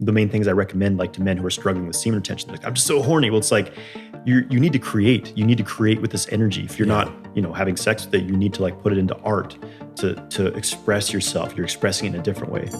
the main things I recommend, like to men who are struggling with semen retention. Like, I'm just so horny. Well, it's like you need to create. You need to create with this energy. If you're not, having sex with it, you need to like put it into art to express yourself. You're expressing it in a different way.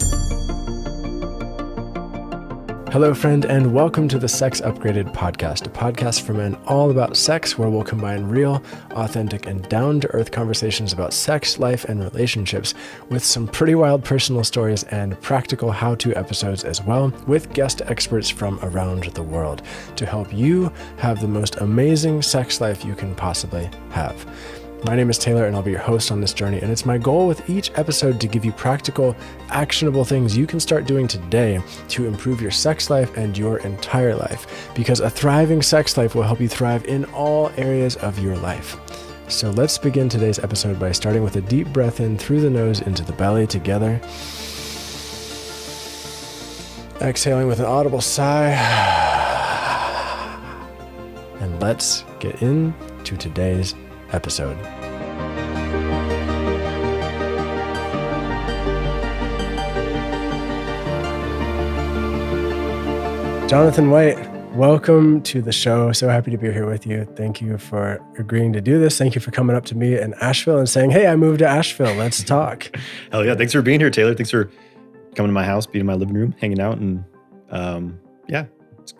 Hello, friend, and welcome to the Sex Upgraded podcast, a podcast for men all about sex, where we'll combine real, authentic, and down-to-earth conversations about sex, life, and relationships with some pretty wild personal stories and practical how-to episodes as well, with guest experts from around the world to help you have the most amazing sex life you can possibly have. My name is Taylor, and I'll be your host on this journey, and it's my goal with each episode to give you practical, actionable things you can start doing today to improve your sex life and your entire life, because a thriving sex life will help you thrive in all areas of your life. So let's begin today's episode by starting with a deep breath in through the nose into the belly together. Exhaling with an audible sigh. And let's get into today's episode. Johnathan White, welcome to the show. So happy to be here with you. Thank you for agreeing to do this. Thank you for coming up to me in Asheville and saying, hey, I moved to Asheville. Let's talk. Hell yeah. Thanks for being here, Taylor. Thanks for coming to my house, being in my living room, hanging out. And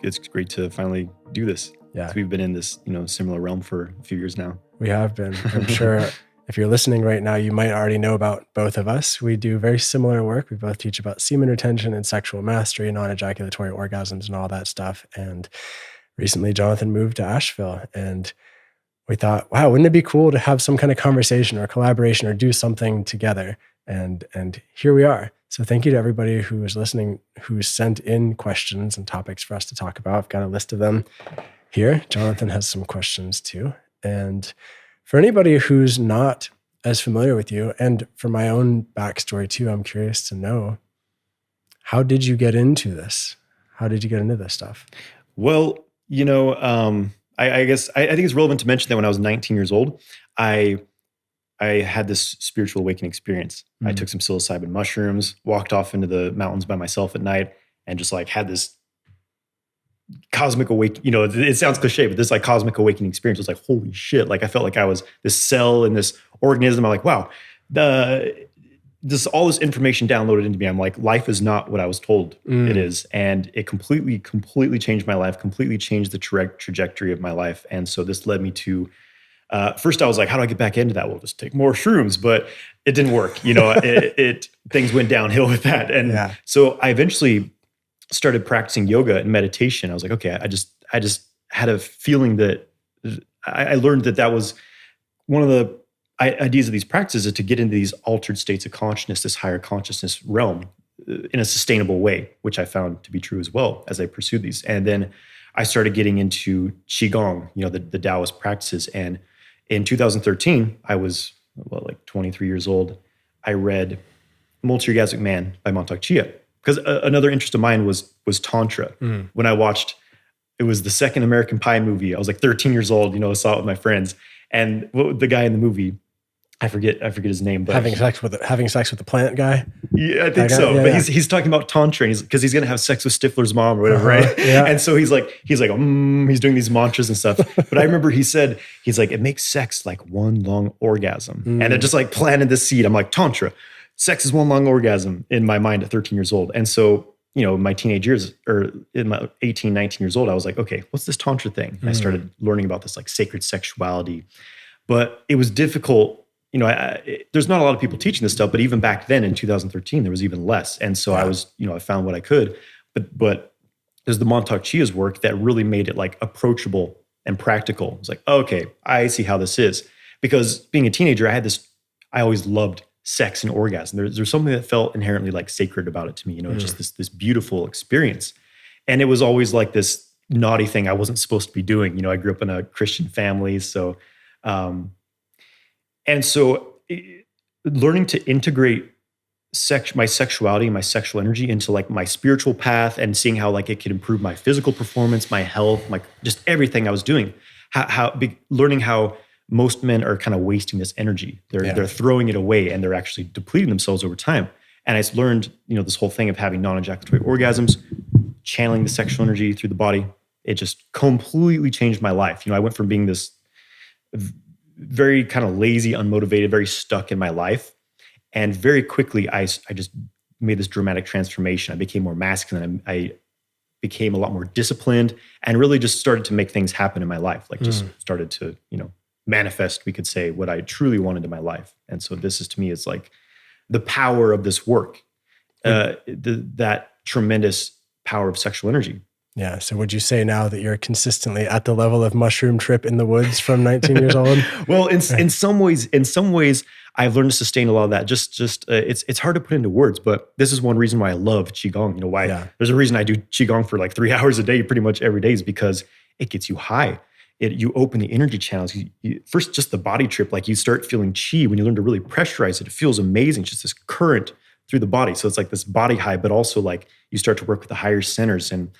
it's great to finally do this. Yeah. We've been in this, similar realm for a few years now. We have been. I'm sure if you're listening right now, you might already know about both of us. We do very similar work. We both teach about semen retention and sexual mastery, non-ejaculatory orgasms and all that stuff. And recently, Johnathan moved to Asheville, and we thought, wow, wouldn't it be cool to have some kind of conversation or collaboration or do something together? And here we are. So thank you to everybody who is listening, who sent in questions and topics for us to talk about. I've got a list of them here. Johnathan has some questions too. And for anybody who's not as familiar with you, and for my own backstory too, I'm curious to know, how did you get into this? How did you get into this stuff? Well, I guess I think it's relevant to mention that when I was 19 years old, I had this spiritual awakening experience. Mm-hmm. I took some psilocybin mushrooms, walked off into the mountains by myself at night, and just like had this cosmic awakening. It sounds cliche, but this like cosmic awakening experience was like, holy shit. Like I felt like I was this cell in this organism. I'm like, wow, all this information downloaded into me. I'm like, life is not what I was told it is. And it completely changed my life, completely changed the trajectory of my life. And so this led me to, first I was like, how do I get back into that? Well, just take more shrooms, but it didn't work. Things went downhill with that. And so I eventually started practicing yoga and meditation. I was like, okay, I just had a feeling that I learned that was one of the ideas of these practices, is to get into these altered states of consciousness, this higher consciousness realm in a sustainable way, which I found to be true as well as I pursued these. And then I started getting into Qigong, the Taoist practices. And in 2013, I was like 23 years old. I read Multi-Orgasmic Man by Montauk Chia. Because another interest of mine was Tantra. When I watched, it was the second American Pie movie. I was like 13 years old, I saw it with my friends. And the guy in the movie, I forget his name. But having sex with the plant guy? Yeah, I think so. Yeah, but he's talking about Tantra, because he's going to have sex with Stifler's mom or whatever, right? Yeah. And so he's doing these mantras and stuff. But I remember he's like, it makes sex like one long orgasm. And it just like planted the seed. I'm like, Tantra. Sex is one long orgasm in my mind at 13 years old. And so, my teenage years, or in my 18, 19 years old, I was like, okay, what's this Tantra thing? And I started learning about this like sacred sexuality. But it was difficult. There's not a lot of people teaching this stuff, but even back then in 2013, there was even less. And so I was, I found what I could. But there's the Montauk Chia's work that really made it like approachable and practical. It's like, okay, I see how this is. Because being a teenager, I always loved sex and orgasm. There's something that felt inherently like sacred about it to me, just this beautiful experience. And it was always like this naughty thing I wasn't supposed to be doing. I grew up in a Christian family. So, learning to integrate my sexuality and my sexual energy into like my spiritual path, and seeing how like it could improve my physical performance, my health, like just everything I was doing, learning how most men are kind of wasting this energy. They're throwing it away, and they're actually depleting themselves over time. And I learned, this whole thing of having non-ejaculatory orgasms, channeling the sexual energy through the body, it just completely changed my life. I went from being this very kind of lazy, unmotivated, very stuck in my life. And very quickly, I just made this dramatic transformation. I became more masculine. I became a lot more disciplined and really just started to make things happen in my life. Like just started to, manifest, we could say, what I truly wanted in my life. And so this is, to me, is like the power of this work, that tremendous power of sexual energy. Yeah. So would you say now that you're consistently at the level of mushroom trip in the woods from 19 years old? Well, in some ways, I've learned to sustain a lot of that. It's hard to put into words, but this is one reason why I love Qigong. There's a reason I do Qigong for like 3 hours a day, pretty much every day, is because it gets you high. You open the energy channels. First, just the body trip, like you start feeling chi when you learn to really pressurize it. It feels amazing, just this current through the body. So it's like this body high, but also like you start to work with the higher centers. And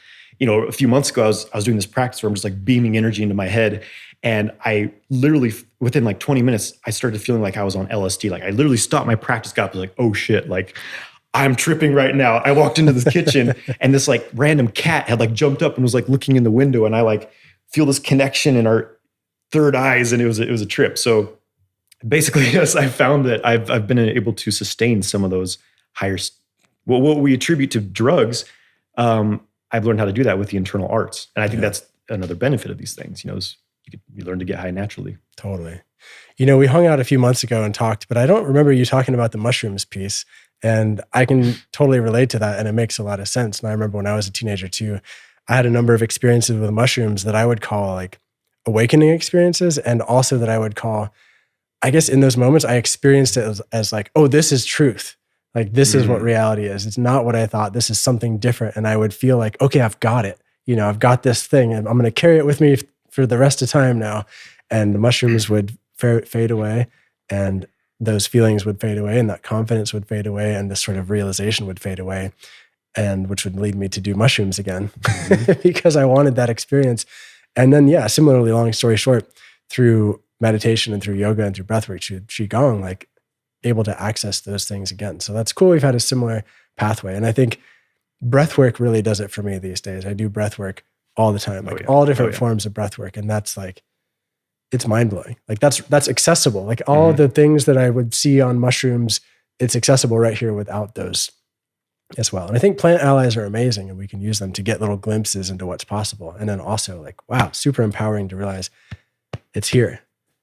a few months ago, I was doing this practice where I'm just like beaming energy into my head. And I literally, within like 20 minutes, I started feeling like I was on LSD. Like I literally stopped my practice, got up, was like, oh shit, like I'm tripping right now. I walked into this kitchen and this like random cat had like jumped up and was like looking in the window. And I like feel this connection in our third eyes. And it was a trip. So basically, yes, I found that I've been able to sustain some of those higher, what we attribute to drugs. I've learned how to do that with the internal arts. And I think that's another benefit of these things. You learn to get high naturally. Totally. We hung out a few months ago and talked, but I don't remember you talking about the mushrooms piece. And I can totally relate to that. And it makes a lot of sense. And I remember when I was a teenager too, I had a number of experiences with mushrooms that I would call like awakening experiences. And also that I would call, I guess in those moments, I experienced it as like, oh, this is truth. Like, this is what reality is. It's not what I thought. This is something different. And I would feel like, okay, I've got it. I've got this thing and I'm going to carry it with me for the rest of time now. And the mushrooms would fade away and those feelings would fade away and that confidence would fade away and this sort of realization would fade away, and which would lead me to do mushrooms again because I wanted that experience. And then, similarly, long story short, through meditation and through yoga and through breathwork, through Qigong, like able to access those things again. So that's cool. We've had a similar pathway. And I think breathwork really does it for me these days. I do breathwork all the time, like all different forms of breathwork. And that's like, it's mind blowing. Like that's accessible. Like all the things that I would see on mushrooms, it's accessible right here without those as well. And I think plant allies are amazing and we can use them to get little glimpses into what's possible. And then also like, wow, super empowering to realize it's here.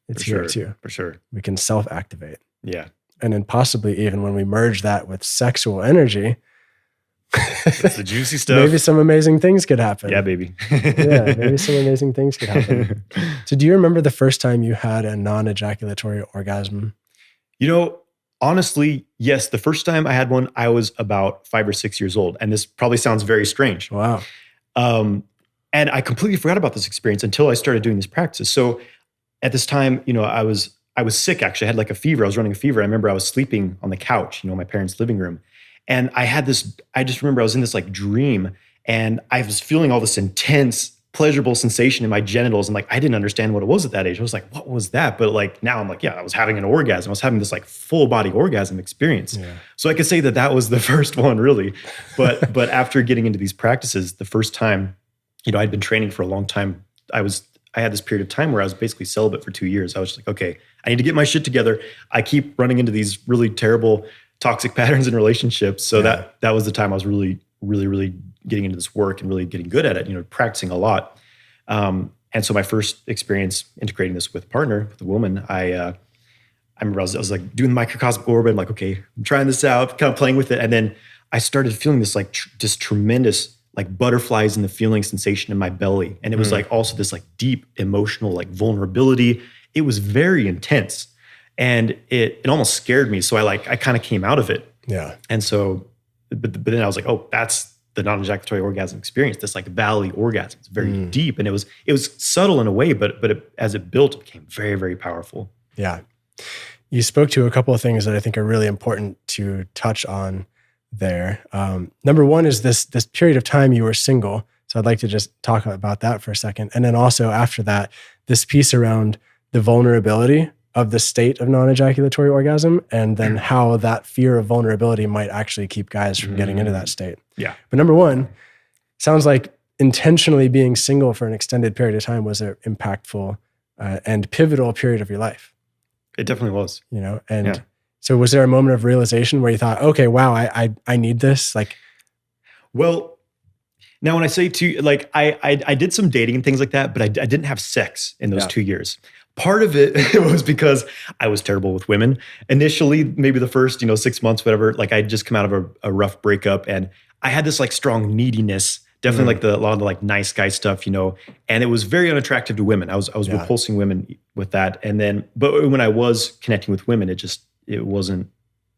It's here too. For sure. We can self-activate. Yeah. And then possibly even when we merge that with sexual energy, that's the juicy stuff. Maybe some amazing things could happen. Yeah, baby. Maybe some amazing things could happen. So do you remember the first time you had a non-ejaculatory orgasm? Honestly, yes. The first time I had one, I was about 5 or 6 years old. And this probably sounds very strange. Wow. And I completely forgot about this experience until I started doing these practices. So at this time, I was sick, actually. I had like a fever. I was running a fever. I remember I was sleeping on the couch, in my parents' living room. And I just remember I was in this like dream and I was feeling all this intense, pleasurable sensation in my genitals. And like, I didn't understand what it was at that age. I was like, what was that? But like, now I'm like, I was having an orgasm. I was having this like full body orgasm experience. Yeah. So I could say that was the first one really. But after getting into these practices, the first time, I'd been training for a long time. I had this period of time where I was basically celibate for 2 years. I was just like, okay, I need to get my shit together. I keep running into these really terrible toxic patterns in relationships. So that was the time I was really, really, really getting into this work and really getting good at it, practicing a lot. And so my first experience integrating this with a partner, with a woman, I remember I was like doing the microcosmic orbit. I'm like, okay, I'm trying this out, kind of playing with it. And then I started feeling this like this tremendous like butterflies in the feeling sensation in my belly. And it was like also this like deep emotional like vulnerability. It was very intense. And it almost scared me. So I kind of came out of it. Yeah. And so, but then I was like, oh, that's the non-ejaculatory orgasm experience, this like valley orgasm. It's very deep. And it was subtle in a way, but as it built, it became very, very powerful. Yeah. You spoke to a couple of things that I think are really important to touch on there. Number one is this period of time you were single. So I'd like to just talk about that for a second. And then also after that, this piece around the vulnerability of the state of non-ejaculatory orgasm, and then how that fear of vulnerability might actually keep guys from getting into that state. Yeah. But number one, sounds like intentionally being single for an extended period of time was an impactful and pivotal period of your life. It definitely was. You know, and so was there a moment of realization where you thought, okay, wow, I need this? Like, well, now when I say like I did some dating and things like that, but I didn't have sex in those 2 years. Part of it was because I was terrible with women. Initially, maybe the first, 6 months, whatever, like I'd just come out of a rough breakup and I had this like strong neediness, definitely like a lot of the like nice guy stuff, and it was very unattractive to women. I was repulsing women with that. And then, but when I was connecting with women, it wasn't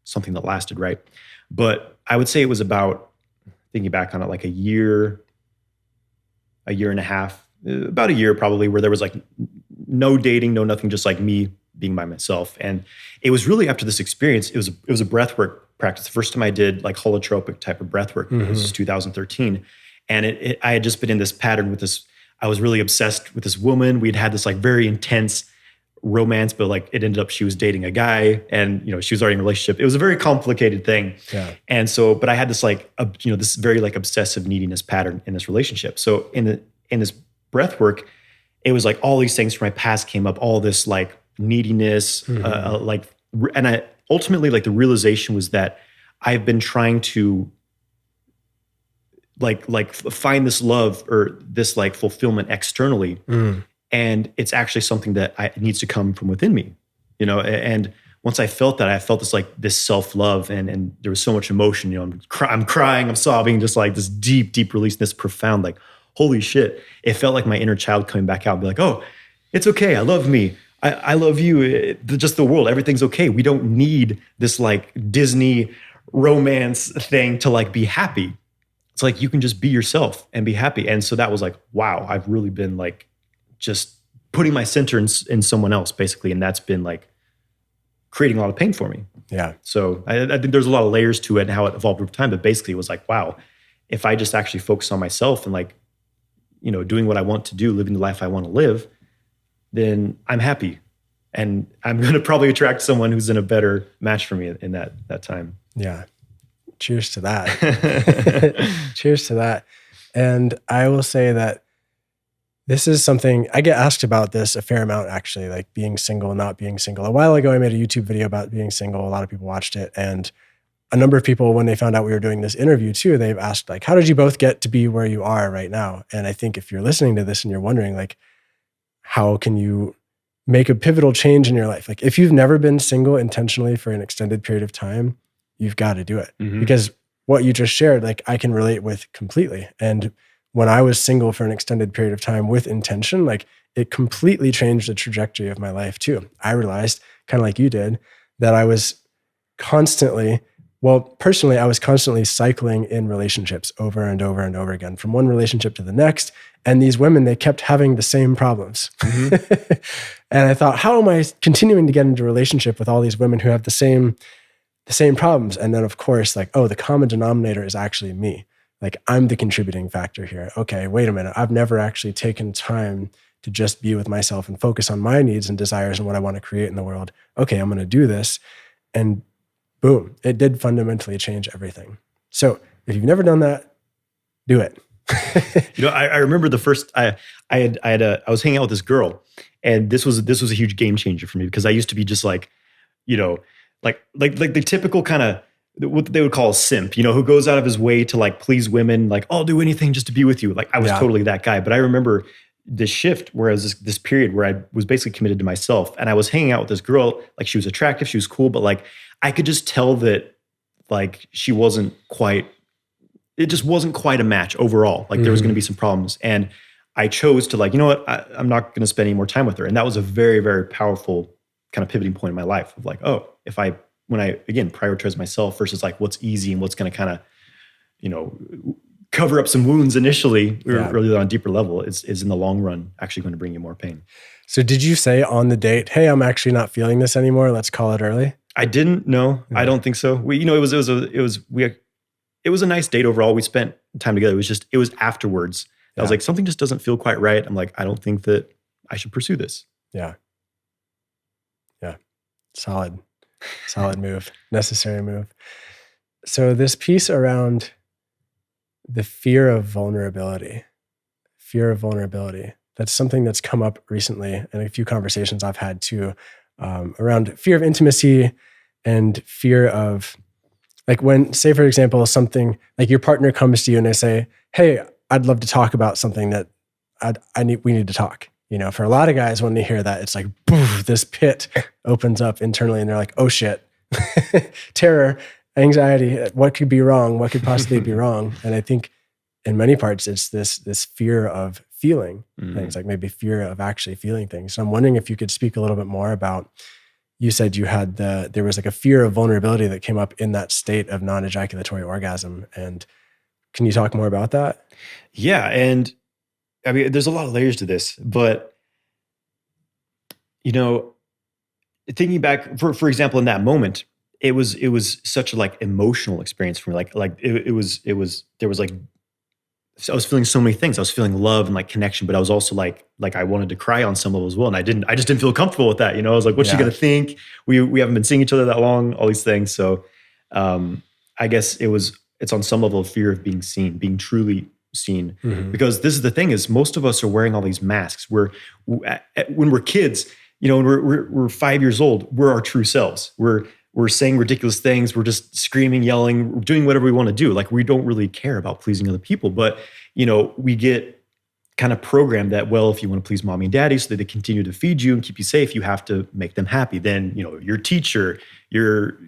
something that lasted, right? But I would say it was about, thinking back on it, like a year and a half, about a year probably, where there was like no dating, no nothing, just like me being by myself. And it was really after this experience, it was a breathwork practice. The first time I did like holotropic type of breathwork, this was 2013. And I had just been in this pattern with this, I was really obsessed with this woman. We'd had this like very intense romance, but like it ended up, she was dating a guy and, she was already in a relationship. It was a very complicated thing. Yeah. And so, but I had this like, this very like obsessive neediness pattern in this relationship. So in this breath work, it was like all these things from my past came up, all this like neediness, and I ultimately, like the realization was that I've been trying to like find this love or this like fulfillment externally. And it's actually something that needs to come from within me, and once I felt that, I felt this self-love and there was so much emotion, I'm crying, I'm sobbing, just like this deep release, this profound, like, holy shit. It felt like my inner child coming back out and be like, oh, it's okay. I love me. I love you. Just the world. Everything's okay. We don't need this like Disney romance thing to like be happy. It's like, you can just be yourself and be happy. And so that was like, wow, I've really been like, just putting my center in someone else, basically. And that's been like creating a lot of pain for me. Yeah. So I think there's a lot of layers to it and how it evolved over time. But basically it was like, wow, if I just actually focus on myself and like, doing what I want to do, living the life I want to live, then I'm happy. And I'm going to probably attract someone who's in a better match for me in that time. Yeah. Cheers to that. Cheers to that. And I will say that this is something I get asked about this a fair amount, actually, like being single, not being single. A while ago, I made a YouTube video about being single. A lot of people watched it. And a number of people, when they found out we were doing this interview too, they've asked like, how did you both get to be where you are right now? And I think if you're listening to this and you're wondering like, how can you make a pivotal change in your life? Like if you've never been single intentionally for an extended period of time, you've got to do it. Because what you just shared, like I can relate with completely. And when I was single for an extended period of time with intention, like it completely changed the trajectory of my life too. I realized, kind of like you did, that I was constantly, personally, I was constantly cycling in relationships over and over and over again, from one relationship to the next. And these women, they kept having the same problems. And I thought, how am I continuing to get into a relationship with all these women who have the same problems? And then of course, like, oh, the common denominator is actually me. Like I'm the contributing factor here. Okay, wait a minute. I've never actually taken time to just be with myself and focus on my needs and desires and what I want to create in the world. Okay, I'm going to do this. And boom, it did fundamentally change everything. So if you've never done that, do it. I remember the first, I was hanging out with this girl, and this was a huge game changer for me because I used to be just like, like the typical kind of what they would call a simp, who goes out of his way to like please women, like I'll do anything just to be with you. Like I was totally that guy. But I remember this shift where I was this period where I was basically committed to myself, and I was hanging out with this girl. Like she was attractive, she was cool, but like I could just tell that like it just wasn't quite a match overall. Like there was going to be some problems, and I chose to like, I'm not going to spend any more time with her. And that was a very, very powerful kind of pivoting point in my life of like, oh, when I again prioritize myself versus like what's easy and what's going to kind of, cover up some wounds initially, really on a deeper level, is in the long run actually going to bring you more pain. So did you say on the date, hey, I'm actually not feeling this anymore, let's call it early? I didn't. No, I don't think so. It was a nice date overall. We spent time together. It was afterwards. I was like, something just doesn't feel quite right. I'm like, I don't think that I should pursue this. Yeah. Yeah. Solid move, necessary move. So this piece around The fear of vulnerability. Fear of vulnerability. That's something that's come up recently in a few conversations I've had too, around fear of intimacy and fear of, like, when, say for example, something like your partner comes to you and they say, hey, I'd love to talk about something that we need to talk. You know, for a lot of guys, when they hear that, it's like, boof, this pit opens up internally and they're like, oh shit, terror, anxiety, what could be wrong? What could possibly be wrong? And I think in many parts, it's this fear of feeling things, like maybe fear of actually feeling things. So I'm wondering if you could speak a little bit more about, you said you had there was like a fear of vulnerability that came up in that state of non-ejaculatory orgasm. And can you talk more about that? Yeah. And I mean, there's a lot of layers to this, but, you know, thinking back, for example, in that moment, it was such a like emotional experience for me. Like it was there was like, I was feeling so many things. I was feeling love and like connection, but I was also like I wanted to cry on some level as well. And I just didn't feel comfortable with that. You know, I was like, what's she gonna think? We haven't been seeing each other that long, all these things. So I guess it's on some level of fear of being seen, being truly seen. Because this is the thing, is most of us are wearing all these masks. When we're kids, you know, when we're 5 years old, we're our true selves. We're saying ridiculous things. We're just screaming, yelling, doing whatever we want to do. Like, we don't really care about pleasing other people. But, you know, we get kind of programmed that, well, if you want to please mommy and daddy so that they continue to feed you and keep you safe, you have to make them happy. Then, you know, your teacher, your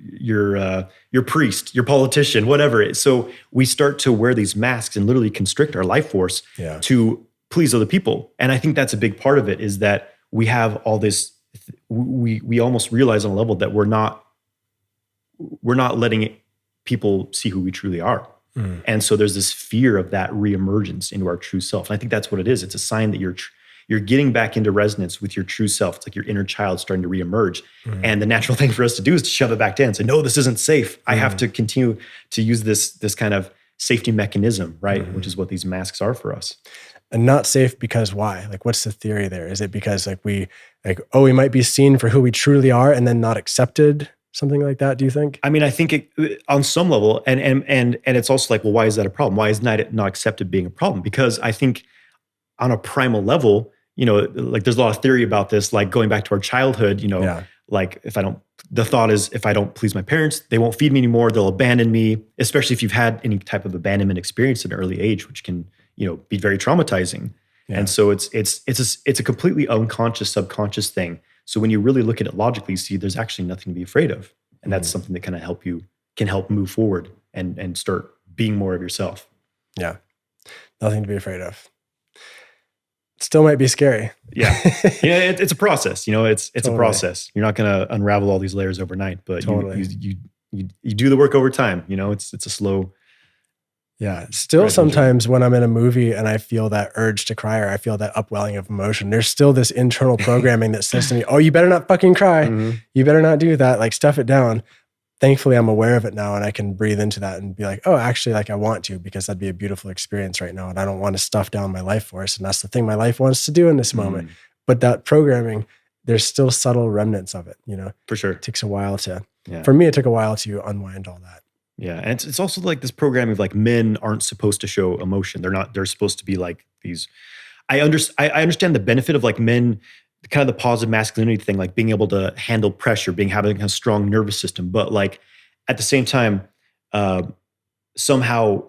priest, your politician, whatever. So we start to wear these masks and literally constrict our life force to please other people. And I think that's a big part of it, is that we have all this, we almost realize on a level that we're not letting people see who we truly are. And so there's this fear of that reemergence into our true self. And I think that's what it is. It's a sign that you're getting back into resonance with your true self. It's like your inner child starting to reemerge. And the natural thing for us to do is to shove it back down and say, no, this isn't safe. I have to continue to use this kind of safety mechanism, right? Which is what these masks are for us. And not safe because why? Like, what's the theory there? Is it because we might be seen for who we truly are and then not accepted? Something like that, do you think? I mean, I think it, on some level, and it's also like, well, why is that a problem? Why is not accepted being a problem? Because I think on a primal level, you know, like there's a lot of theory about this, like going back to our childhood, you know, like the thought is, if I don't please my parents, they won't feed me anymore, they'll abandon me, especially if you've had any type of abandonment experience at an early age, which can, you know, be very traumatizing. And so it's a completely unconscious, subconscious thing. So when you really look at it logically, you see there's actually nothing to be afraid of. And that's something that kind of can help move forward and start being more of yourself. Yeah. Nothing to be afraid of. Still might be scary. Yeah. Yeah. It's a process, you know, it's a process. You're not going to unravel all these layers overnight, but you do the work over time. You know, it's a slow. Yeah. Still sometimes when I'm in a movie and I feel that urge to cry, or I feel that upwelling of emotion, there's still this internal programming that says to me, oh, you better not fucking cry. You better not do that. Like, stuff it down. Thankfully, I'm aware of it now and I can breathe into that and be like, oh, actually, like, I want to, because that'd be a beautiful experience right now. And I don't want to stuff down my life force. And that's the thing my life wants to do in this moment. But that programming, there's still subtle remnants of it, you know? For sure. It takes a while for me, it took a while to unwind all that. Yeah. And it's also like this programming of like, men aren't supposed to show emotion. They're supposed to be like these. I understand the benefit of like men, kind of the positive masculinity thing, like being able to handle pressure, having a strong nervous system. But like at the same time, somehow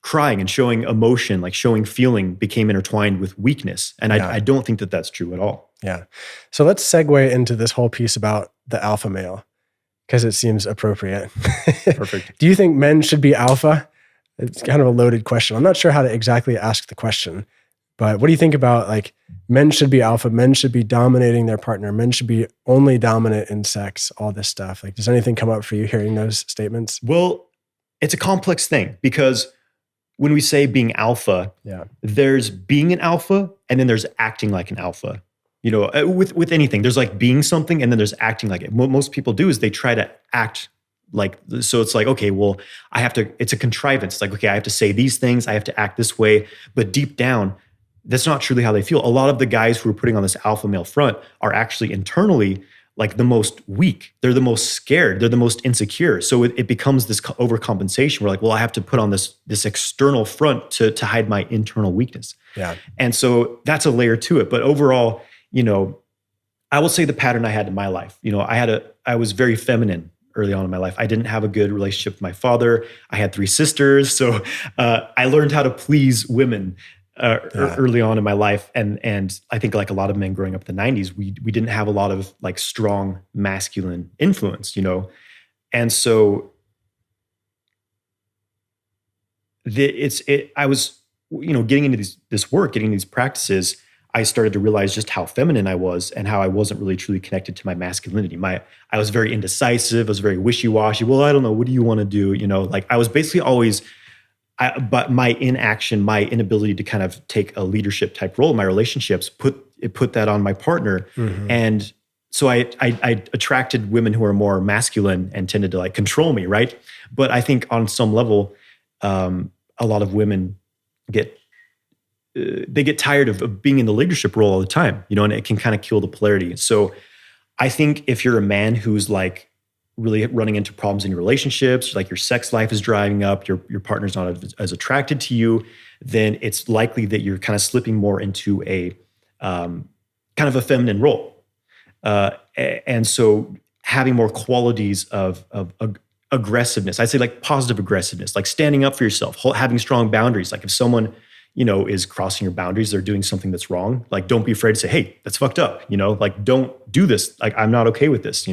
crying and showing emotion, like showing feeling, became intertwined with weakness. And I don't think that that's true at all. Yeah. So let's segue into this whole piece about the alpha male, because it seems appropriate. Perfect. Do you think men should be alpha? It's kind of a loaded question. I'm not sure how to exactly ask the question, but what do you think about, like, men should be alpha, men should be dominating their partner, men should be only dominant in sex, all this stuff? Like, does anything come up for you hearing those statements? Well, it's a complex thing, because when we say being alpha, there's being an alpha and then there's acting like an alpha. You know, with anything, there's like being something and then there's acting like it. What most people do is they try to act like, so it's like, okay, well, it's a contrivance. It's like, okay, I have to say these things, I have to act this way, but deep down, that's not truly how they feel. A lot of the guys who are putting on this alpha male front are actually internally like the most weak. They're the most scared. They're the most insecure. So it becomes this overcompensation. We're like, well, I have to put on this external front to hide my internal weakness. Yeah. And so that's a layer to it. But overall, I will say the pattern I had in my life, I was very feminine early on in my life. I didn't have a good relationship with my father. I had 3 sisters. So I learned how to please women early on in my life. And I think like a lot of men growing up in the 90s, we didn't have a lot of like strong masculine influence, And so I was, getting into this work, getting these practices, I started to realize just how feminine I was and how I wasn't really truly connected to my masculinity. I was very indecisive. I was very wishy-washy. Well, I don't know. What do you want to do? Like I was basically always, but my inaction, my inability to kind of take a leadership type role in my relationships, put that on my partner. Mm-hmm. And so I attracted women who are more masculine and tended to like control me, right? But I think on some level, a lot of women get tired of being in the leadership role all the time, and it can kind of kill the polarity. So I think if you're a man who's like really running into problems in your relationships, like your sex life is drying up, your partner's not as attracted to you, then it's likely that you're kind of slipping more into a kind of a feminine role. And so having more qualities of aggressiveness, I'd say like positive aggressiveness, like standing up for yourself, having strong boundaries. Like if someone is crossing your boundaries, they're doing something that's wrong. Like, don't be afraid to say, hey, that's fucked up. Like, don't do this. Like, I'm not okay with this,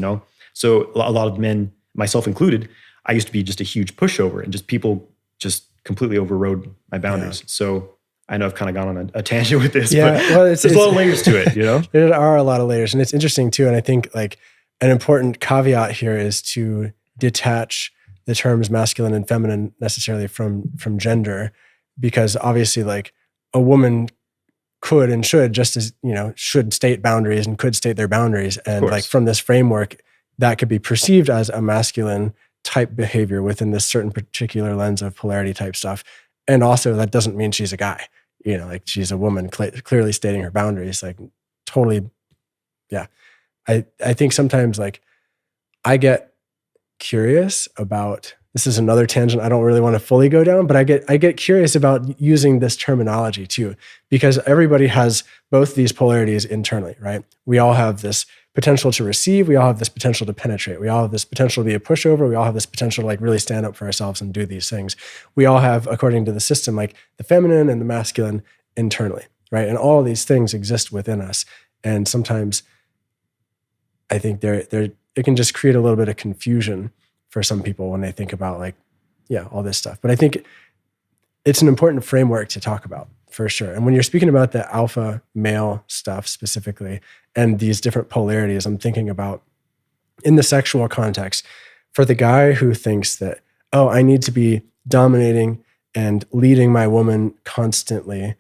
So a lot of men, myself included, I used to be just a huge pushover and just people just completely overrode my boundaries. Yeah. So I know I've kind of gone on a tangent with this, but there's a lot of layers to it, There are a lot of layers and it's interesting too. And I think like an important caveat here is to detach the terms masculine and feminine necessarily from gender. Because obviously like a woman could and should just as, should state boundaries and could state their boundaries. And like from this framework, that could be perceived as a masculine type behavior within this certain particular lens of polarity type stuff. And also that doesn't mean she's a guy, like she's a woman clearly stating her boundaries, like totally. Yeah. I think sometimes like I get curious about, this is another tangent I don't really want to fully go down, but I get curious about using this terminology too, because everybody has both these polarities internally, right? We all have this potential to receive. We all have this potential to penetrate. We all have this potential to be a pushover. We all have this potential to like really stand up for ourselves and do these things. We all have, according to the system, like the feminine and the masculine internally, right? And all of these things exist within us. And sometimes I think it can just create a little bit of confusion for some people when they think about like, all this stuff. But I think it's an important framework to talk about for sure. And when you're speaking about the alpha male stuff specifically, and these different polarities, I'm thinking about in the sexual context, for the guy who thinks that, oh, I need to be dominating and leading my woman constantly,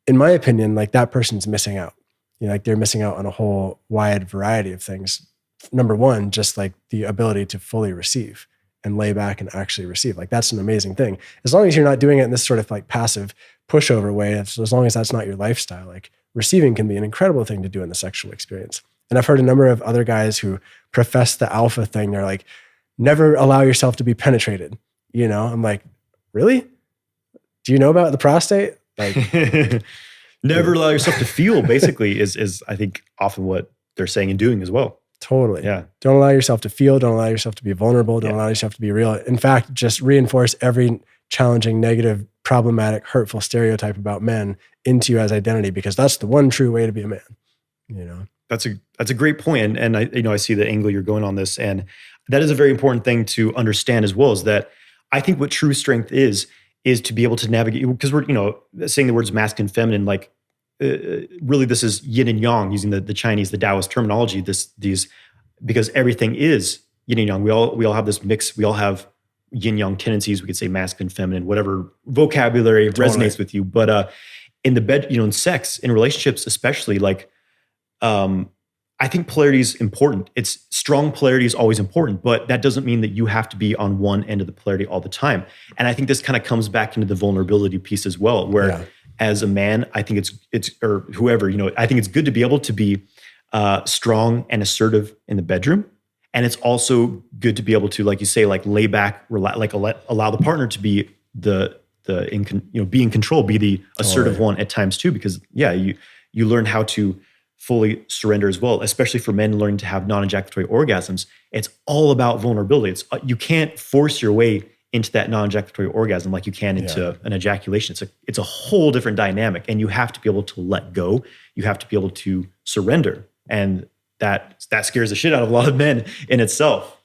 in my opinion, like that person's missing out. Like they're missing out on a whole wide variety of things. Number one, just like the ability to fully receive and lay back and actually receive. Like that's an amazing thing. As long as you're not doing it in this sort of like passive pushover way, as long as that's not your lifestyle, like receiving can be an incredible thing to do in the sexual experience. And I've heard a number of other guys who profess the alpha thing. They're like, never allow yourself to be penetrated. I'm like, really? Do you know about the prostate? Like, never allow yourself to feel basically is I think often what they're saying and doing as well. Totally. Yeah. Don't allow yourself to feel. Don't allow yourself to be vulnerable. Don't allow yourself to be real. In fact, just reinforce every challenging, negative, problematic, hurtful stereotype about men into you as identity, because that's the one true way to be a man. That's a great point. And I see the angle you're going on this. And that is a very important thing to understand as well, is that I think what true strength is to be able to navigate, because we're, saying the words masculine, feminine, like, really this is yin and yang, using the Chinese, the Taoist terminology, because everything is yin and yang. We all have this mix. We all have yin yang tendencies. We could say masculine, feminine, whatever vocabulary resonates with you. But in the bed, in sex, in relationships especially, like I think polarity is important. It's strong polarity is always important, but that doesn't mean that you have to be on one end of the polarity all the time. And I think this kind of comes back into the vulnerability piece as well, where as a man, I think it's or whoever, I think it's good to be able to be strong and assertive in the bedroom. And it's also good to be able to, like you say, like lay back, allow the partner to be be in control, be the assertive one at times too, because you learn how to fully surrender as well, especially for men learning to have non-ejaculatory orgasms. It's all about vulnerability. You can't force your way into that non-ejaculatory orgasm like you can into an ejaculation. It's a whole different dynamic, and you have to be able to let go. You have to be able to surrender, and that scares the shit out of a lot of men in itself.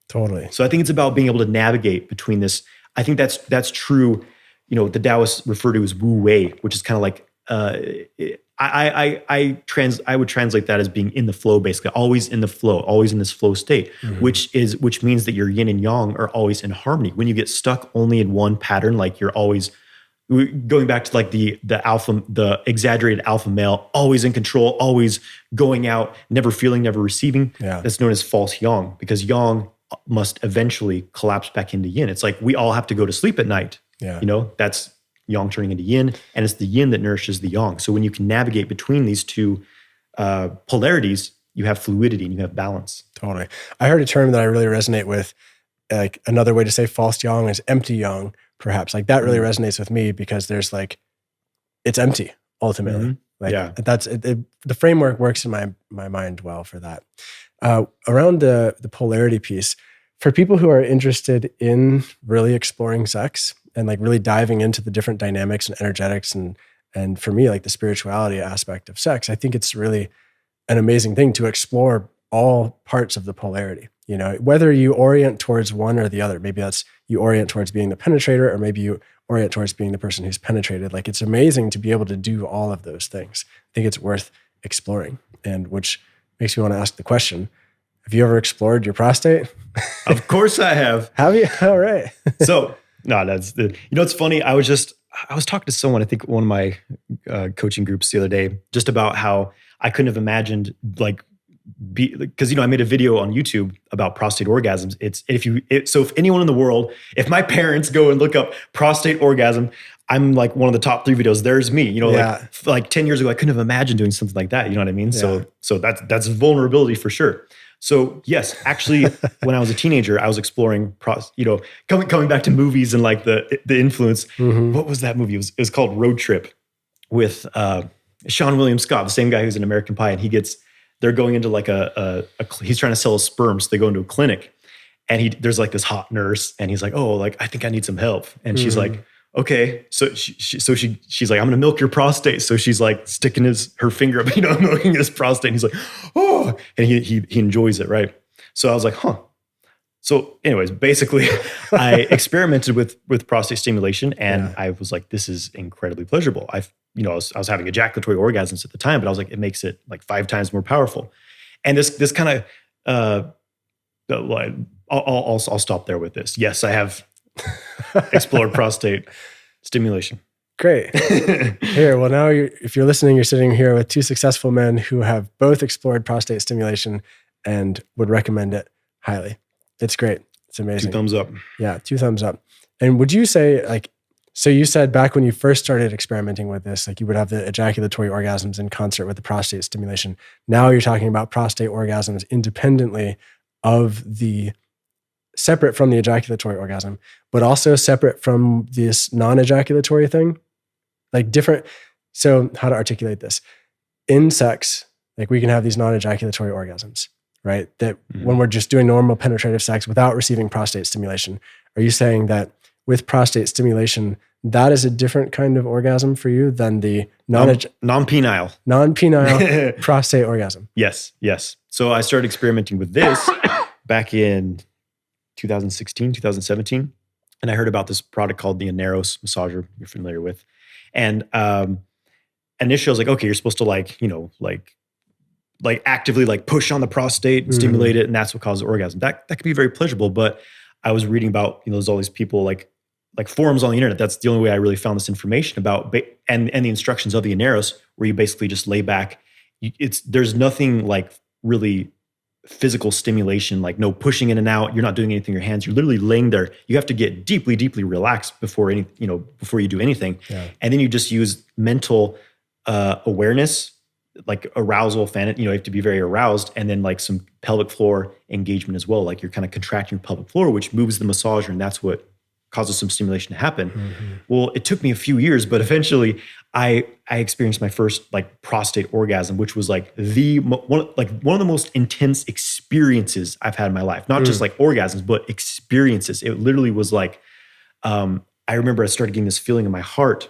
Totally. So I think it's about being able to navigate between this. I think that's true. The Taoists refer to as Wu Wei, which is kind of like I would translate that as being in the flow, basically, always in the flow, always in this flow state, which means that your yin and yang are always in harmony. When you get stuck only in one pattern, like you're always going back to like the exaggerated alpha male, always in control, always going out, never feeling, never receiving. Yeah. That's known as false yang, because yang must eventually collapse back into yin. It's like we all have to go to sleep at night. Yeah. That's yang turning into yin, and it's the yin that nourishes the yang. So when you can navigate between these two polarities, you have fluidity and you have balance. Totally. I heard a term that I really resonate with. Like another way to say false yang is empty yang, perhaps. Like that really resonates with me, because there's like, it's empty ultimately. That's the framework works in my mind well for that. Around the polarity piece, for people who are interested in really exploring sex and like really diving into the different dynamics and energetics and for me, like the spirituality aspect of sex, I think it's really an amazing thing to explore all parts of the polarity. Whether you orient towards one or the other, maybe that's you orient towards being the penetrator, or maybe you orient towards being the person who's penetrated. Like it's amazing to be able to do all of those things. I think it's worth exploring, and which makes me want to ask the question, have you ever explored your prostate? Of course I have. Have you? All right. So, no, it's funny. I was talking to someone, I think one of my coaching groups the other day, just about how I couldn't have imagined because I made a video on YouTube about prostate orgasms. So if anyone in the world, if my parents go and look up prostate orgasm, I'm like one of the top 3 videos. There's me, like 10 years ago, I couldn't have imagined doing something like that. You know what I mean? Yeah. So that's vulnerability for sure. So yes, actually, when I was a teenager, I was exploring, coming back to movies and like the influence. What was that movie? It was called Road Trip with Sean William Scott, the same guy who's in American Pie, and they're going into like he's trying to sell his sperm, so they go into a clinic, and there's like this hot nurse, and he's like, oh, like I think I need some help, and she's like, okay, so she's like, I'm gonna milk your prostate. So she's like sticking her finger up, milking his prostate. And he's like, oh, and he enjoys it, right? So I was like, huh. So, anyways, basically, I experimented with prostate stimulation, and I was like, this is incredibly pleasurable. I was having ejaculatory orgasms at the time, but I was like, it makes it like 5 times more powerful. And this kind of, I'll stop there with this. Yes, I have explored prostate stimulation. Great. Here, well, now if you're listening, you're sitting here with 2 successful men who have both explored prostate stimulation and would recommend it highly. It's great. It's amazing. 2 thumbs up. Yeah, 2 thumbs up. And would you say, so you said back when you first started experimenting with this, like you would have the ejaculatory orgasms in concert with the prostate stimulation. Now you're talking about prostate orgasms independently of separate from the ejaculatory orgasm, but also separate from this non-ejaculatory thing, like different. So how to articulate this? In sex, like we can have these non-ejaculatory orgasms, right? That when we're just doing normal penetrative sex without receiving prostate stimulation. Are you saying that with prostate stimulation, that is a different kind of orgasm for you than the non-penile prostate orgasm? Yes. So I started experimenting with this back in 2016, 2017. And I heard about this product called the Aneros massager you're familiar with. And initially I was like, okay, you're supposed to like actively like push on the prostate and stimulate it. And that's what causes orgasm. That can be very pleasurable. But I was reading about, there's all these people like forums on the internet. That's the only way I really found this information about, and the instructions of the Aneros, where you basically just lay back. There's nothing like really physical stimulation, like no pushing in and out. You're not doing anything with your hands. You're literally laying there. You have to get deeply, deeply relaxed before you do anything. Yeah. And then you just use mental awareness like arousal, you have to be very aroused, and then like some pelvic floor engagement as well. Like you're kind of contracting your pelvic floor, which moves the massager, and that's what causes some stimulation to happen. Mm-hmm. Well, it took me a few years, but eventually I experienced my first like prostate orgasm, which was like one of the most intense experiences I've had in my life. Not just like orgasms, but experiences. It literally was like, I remember I started getting this feeling in my heart,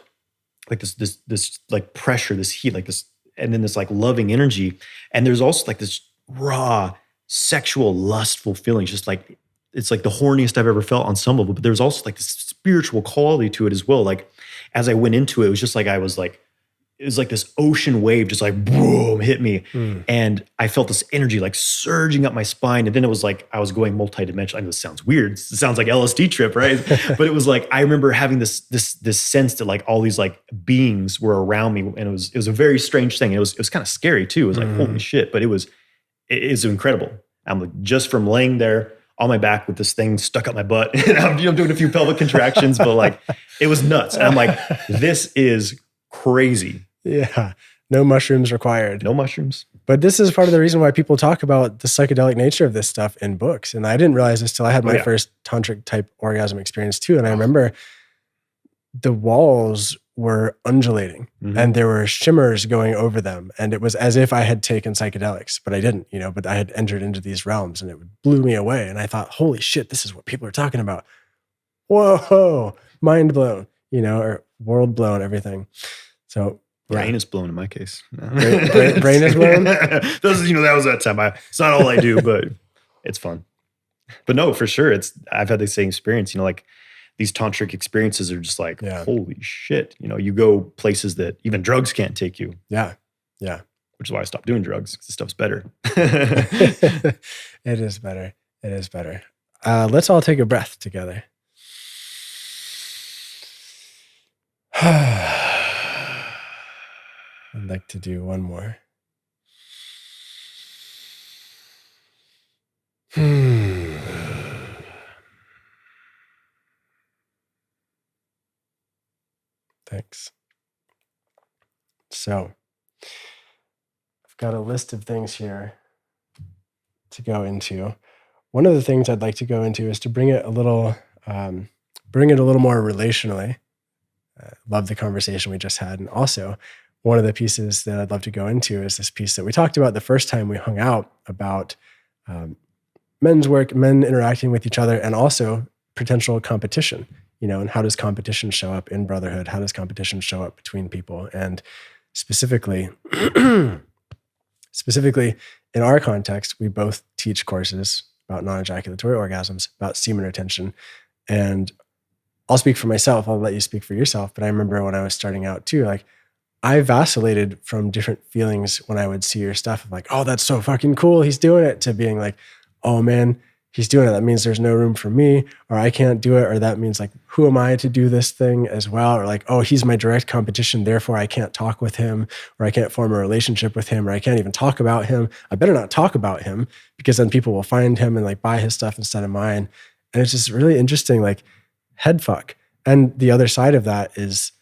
like this like pressure, this heat, like this, and then this like loving energy. And there's also like this raw, sexual, lustful feeling, just like, it's like the horniest I've ever felt on some level, but there's also like this spiritual quality to it as well. Like as I went into it, it was just like, it was like this ocean wave, just like boom, hit me. And I felt this energy like surging up my spine. And then it was like, I was going multidimensional. I know this sounds weird. It sounds like LSD trip, right? But it was like, I remember having this sense that like all these like beings were around me. And it was a very strange thing. It was kind of scary too. It was like, holy shit. But it was incredible. I'm like, just from laying there on my back with this thing stuck up my butt, and I'm doing a few pelvic contractions, but like, it was nuts. And I'm like, this is crazy. Yeah. No mushrooms required. No mushrooms. But this is part of the reason why people talk about the psychedelic nature of this stuff in books. And I didn't realize this till I had my first tantric type orgasm experience too. And I remember the walls were undulating and there were shimmers going over them. And it was as if I had taken psychedelics, but I didn't, but I had entered into these realms, and it blew me away. And I thought, holy shit, this is what people are talking about. Whoa, mind blown, or world blown, everything. So brain is blown in my case. Brain is blown? That was that time. It's not all I do, but it's fun. But no, for sure. I've had the same experience, like these tantric experiences are just like, holy shit. You go places that even drugs can't take you. Yeah. Yeah. Which is why I stopped doing drugs, because this stuff's better. It is better. It is better. Let's all take a breath together. I'd like to do one more. Thanks. So, I've got a list of things here to go into. One of the things I'd like to go into is to bring it a little more relationally. Love the conversation we just had. And also, one of the pieces that I'd love to go into is this piece that we talked about the first time we hung out about men's work, men interacting with each other, and also potential competition, and how does competition show up in brotherhood? How does competition show up between people? And specifically in our context, we both teach courses about non-ejaculatory orgasms, about semen retention. And I'll speak for myself. I'll let you speak for yourself. But I remember when I was starting out too, like I vacillated from different feelings when I would see your stuff of like, oh, that's so fucking cool, he's doing it, to being like, oh man, he's doing it. That means there's no room for me, or I can't do it. Or that means like, who am I to do this thing as well? Or like, oh, he's my direct competition, therefore I can't talk with him, or I can't form a relationship with him, or I can't even talk about him. I better not talk about him, because then people will find him and like buy his stuff instead of mine. And it's just really interesting, like head fuck. And the other side of that is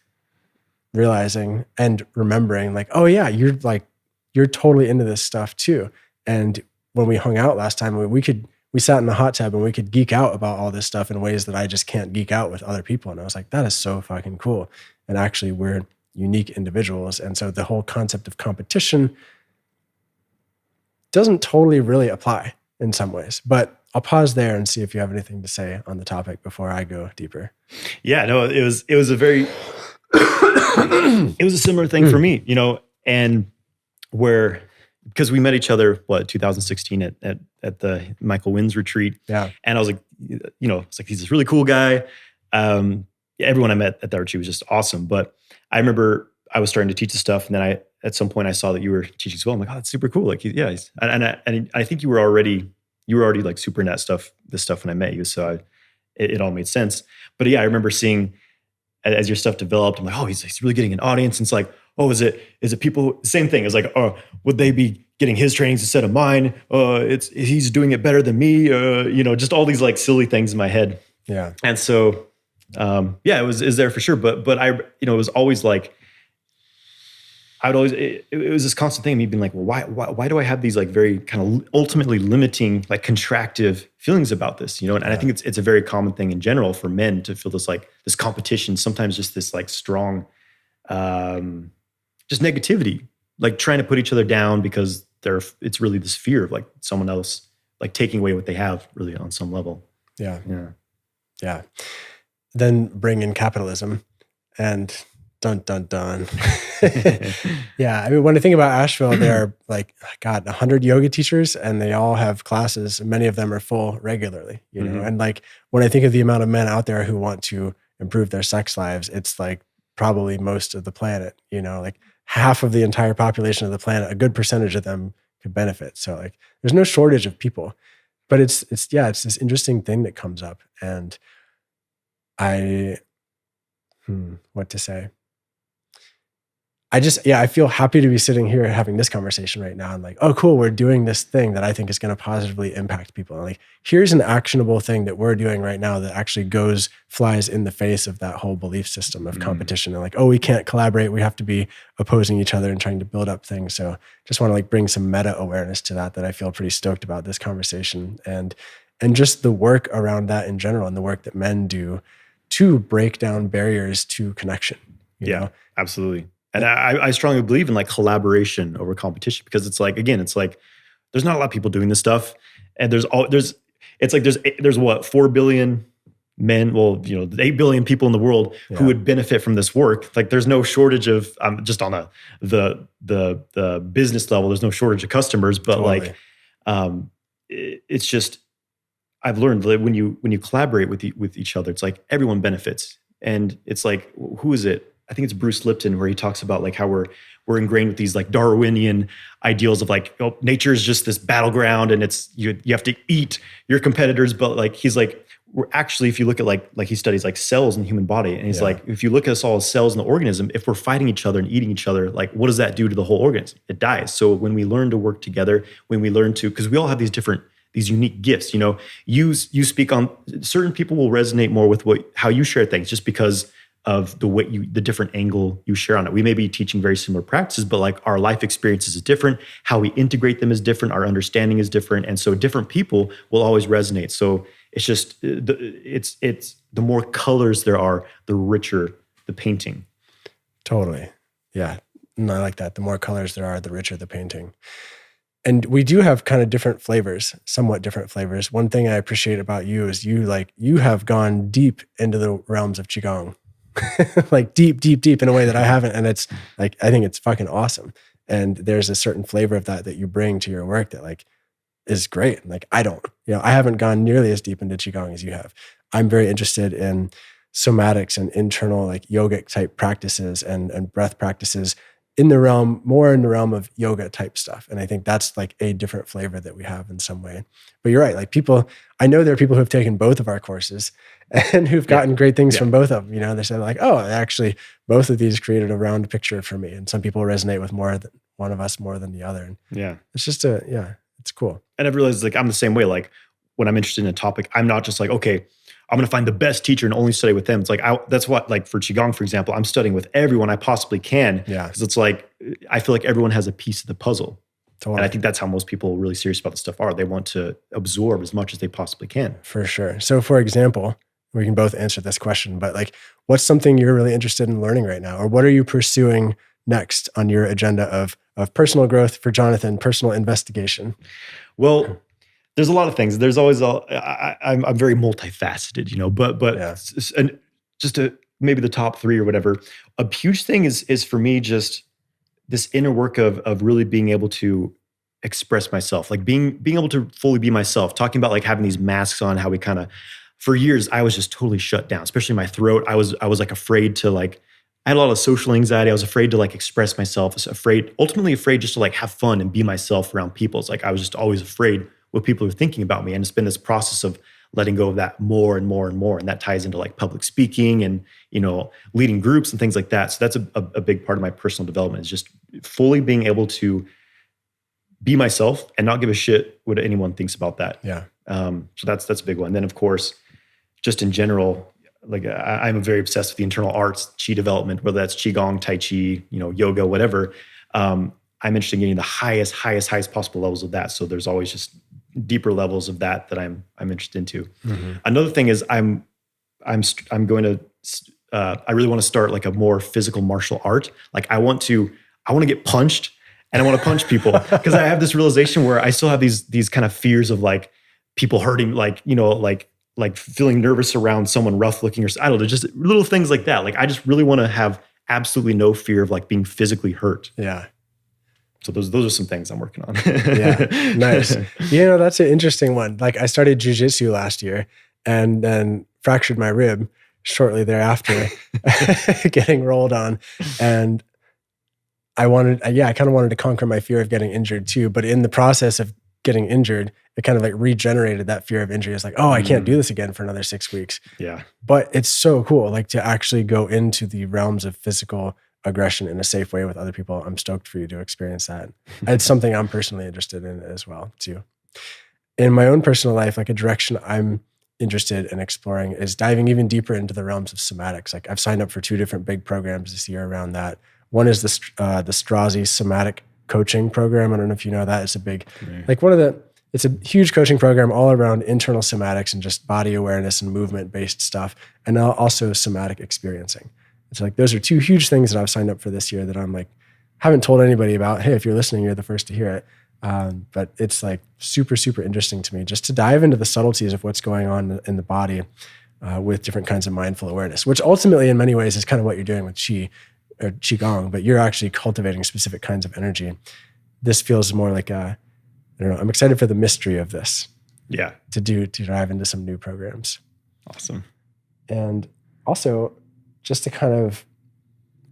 realizing and remembering like, oh yeah, you're totally into this stuff too. And when we hung out last time, we sat in the hot tub and we could geek out about all this stuff in ways that I just can't geek out with other people. And I was like, that is so fucking cool. And actually we're unique individuals. And so the whole concept of competition doesn't totally really apply in some ways, but I'll pause there and see if you have anything to say on the topic before I go deeper. Yeah, no, it was a very, it was a similar thing for me, and because we met each other, 2016 at the Michael Wynn's retreat. Yeah. And I was like, it's like, he's this really cool guy. Everyone I met at that retreat was just awesome. But I remember I was starting to teach the stuff. And then at some point I saw that you were teaching as well. I'm like, oh, that's super cool. Like, and I think you were already like super into this stuff when I met you. So it all made sense. But yeah, I remember seeing as your stuff developed, I'm like, oh, he's really getting an audience. And it's like, oh, is it people? Same thing. It's like, oh, would they be getting his trainings instead of mine? He's doing it better than me. Just all these like silly things in my head. Yeah. And so, it was there for sure. But I, it was always like, I would always, it was this constant thing of me being like, well, why do I have these like very kind of ultimately limiting, like contractive feelings about this, you know? And I think it's a very common thing in general for men to feel this, like this competition, sometimes just this like strong, just negativity, like trying to put each other down because it's really this fear of like someone else, like taking away what they have really on some level. Yeah. Yeah. Yeah. Then bring in capitalism and dun, dun, dun. Yeah. I mean, when I think about Asheville, there are like, God, 100 yoga teachers and they all have classes. And many of them are full regularly, you know? And like, when I think of the amount of men out there who want to improve their sex lives, it's like probably most of the planet, you know, like half of the entire population of the planet, a good percentage of them could benefit. So like, there's no shortage of people, but it's this interesting thing that comes up. And what to say? I feel happy to be sitting here having this conversation right now. And like, oh, cool, we're doing this thing that I think is going to positively impact people. And like, here's an actionable thing that we're doing right now that actually flies in the face of that whole belief system of competition. And like, oh, we can't collaborate. We have to be opposing each other and trying to build up things. So just want to like bring some meta awareness to that I feel pretty stoked about this conversation and just the work around that in general and the work that men do to break down barriers to connection. You know? Absolutely. And I strongly believe in like collaboration over competition because it's like, again, it's like, there's not a lot of people doing this stuff. And there's what, 4 billion men, well, you know, 8 billion people in the world who would benefit from this work. Like there's no shortage of, just on the business level, there's no shortage of customers, but like, it's just, I've learned that when you collaborate with each other, it's like everyone benefits. And it's like, who is it? I think it's Bruce Lipton where he talks about like how we're ingrained with these like Darwinian ideals of like, oh, nature is just this battleground and it's you have to eat your competitors. But like he's like, we're actually, if you look at like he studies like cells in the human body, and he's like, if you look at us all as cells in the organism, if we're fighting each other and eating each other, like what does that do to the whole organism? It dies. So when we learn to work together, when we learn to, because we all have these unique gifts, you know, you speak on, certain people will resonate more with how you share things just because of the different angle you share on it. We may be teaching very similar practices, but like our life experiences is different. How we integrate them is different. Our understanding is different. And so different people will always resonate. So it's just, it's the more colors there are, the richer the painting. Totally. Yeah. And I like that. The more colors there are, the richer the painting. And we do have kind of different flavors, somewhat different flavors. One thing I appreciate about you is you have gone deep into the realms of Qigong. Like deep in a way that I haven't. And it's like, I think it's fucking awesome. And there's a certain flavor of that you bring to your work that like is great. Like I haven't gone nearly as deep into Qigong as you have. I'm very interested in somatics and internal like yogic type practices and breath practices more in the realm of yoga type stuff. And I think that's like a different flavor that we have in some way. But you're right. Like I know there are people who have taken both of our courses and who've gotten great things from both of them. You know, they said like, oh, actually both of these created a round picture for me. And some people resonate with one of us more than the other. And it's just it's cool. And I've realized like, I'm the same way. Like when I'm interested in a topic, I'm not just like, okay, I'm going to find the best teacher and only study with them. It's like, that's what, like for Qigong, for example, I'm studying with everyone I possibly can. Yeah. Because it's like, I feel like everyone has a piece of the puzzle. Totally. And I think that's how most people really serious about this stuff are. They want to absorb as much as they possibly can. For sure. So for example, we can both answer this question, but like, what's something you're really interested in learning right now? Or what are you pursuing next on your agenda of personal growth for Johnathan, personal investigation? Well, there's a lot of things. There's always I'm very multifaceted, you know, but and just maybe the top 3 or whatever. A huge thing is for me just this inner work of really being able to express myself, like being able to fully be myself. Talking about like having these masks on, how we kind of, for years I was just totally shut down, especially my throat. I was like afraid to like. I had a lot of social anxiety. I was afraid to like express myself. I was ultimately afraid just to like have fun and be myself around people. It's like I was just always afraid what people are thinking about me. And it's been this process of letting go of that more and more and more. And that ties into like public speaking and, you know, leading groups and things like that. So that's a big part of my personal development is just fully being able to be myself and not give a shit what anyone thinks about that. Yeah. So that's a big one. Then of course, just in general, like I'm very obsessed with the internal arts, chi development, whether that's Qigong, Tai Chi, you know, yoga, whatever. I'm interested in getting the highest possible levels of that. So there's always just deeper levels of that I'm interested into. Another thing is I really want to start like a more physical martial art. Like I want to get punched and I want to punch people because I have this realization where I still have these kind of fears of like people hurting, like, like feeling nervous around someone rough looking, or I don't know, just little things like that. Like I just really want to have absolutely no fear of like being physically hurt. Yeah. So those are some things I'm working on. Yeah. Nice. That's an interesting one. Like I started jujitsu last year and then fractured my rib shortly thereafter, getting rolled on. And I kind of wanted to conquer my fear of getting injured too. But in the process of getting injured, it kind of like regenerated that fear of injury. It's like, oh, I can't do this again for another 6 weeks. Yeah. But it's so cool, like to actually go into the realms of physical aggression in a safe way with other people. I'm stoked for you to experience that. It's something I'm personally interested in as well too. In my own personal life, like a direction I'm interested in exploring is diving even deeper into the realms of somatics. Like I've signed up for 2 different big programs this year around that. One is the Strozzi somatic coaching program. I don't know if you know that. It's a big, it's a huge coaching program all around internal somatics and just body awareness and movement based stuff. And also somatic experiencing. It's like, those are 2 huge things that I've signed up for this year that I'm like, haven't told anybody about. Hey, if you're listening, you're the first to hear it. But it's like super, super interesting to me just to dive into the subtleties of what's going on in the body with different kinds of mindful awareness, which ultimately in many ways is kind of what you're doing with Qi or Qigong, but you're actually cultivating specific kinds of energy. This feels more like I don't know, I'm excited for the mystery of this. Yeah. To dive into some new programs. Awesome. And also just to kind of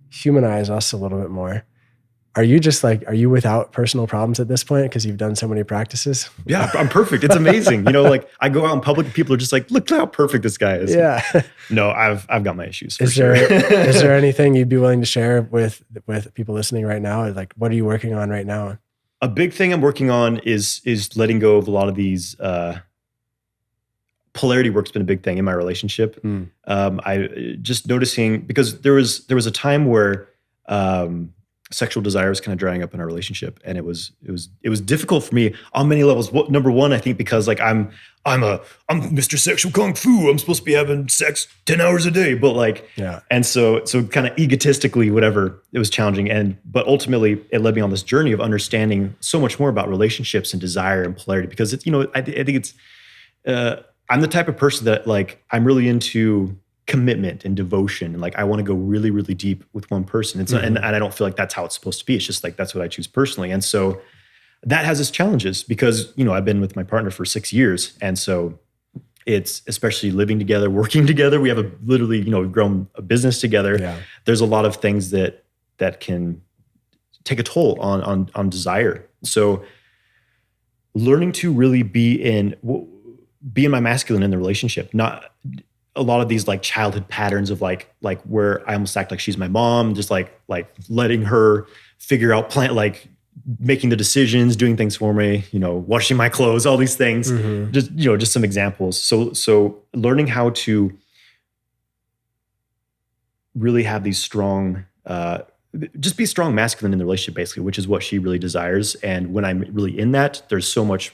humanize us a little bit more. Are you without personal problems at this point because you've done so many practices? Yeah, I'm perfect. It's amazing. Like I go out in public and people are just like, look how perfect this guy is. Yeah. No, I've got my issues for is sure. Is there anything you'd be willing to share with people listening right now? Like, what are you working on right now? A big thing I'm working on is letting go of a lot of these, polarity work's been a big thing in my relationship. I just noticing, because there was a time where, sexual desire was kind of drying up in our relationship, and it was difficult for me on many levels. Number one, I think because like I'm Mr. Sexual Kung Fu. I'm supposed to be having sex 10 hours a day, but like, yeah. And so kind of egotistically, whatever, it was challenging. But ultimately it led me on this journey of understanding so much more about relationships and desire and polarity, because it's, I think it's, I'm the type of person that like, I'm really into commitment and devotion. And like, I want to go really, really deep with one person. It's not, and I don't feel like that's how it's supposed to be. It's just like, that's what I choose personally. And so that has its challenges because, I've been with my partner for 6 years. And so it's, especially living together, working together. We have we've grown a business together. Yeah. There's a lot of things that can take a toll on desire. So learning to really be in my masculine in the relationship, not a lot of these like childhood patterns of like where I almost act like she's my mom, just like letting her figure out like making the decisions, doing things for me, washing my clothes, all these things, just some examples. So learning how to really have these strong, just be strong masculine in the relationship, basically, which is what she really desires. And when I'm really in that, there's so much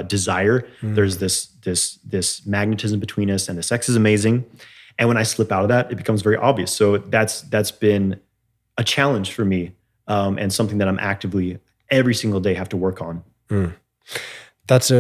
desire. There's this magnetism between us, and the sex is amazing. And when I slip out of that, it becomes very obvious. So that's been a challenge for me, and something that I'm actively every single day have to work on. That's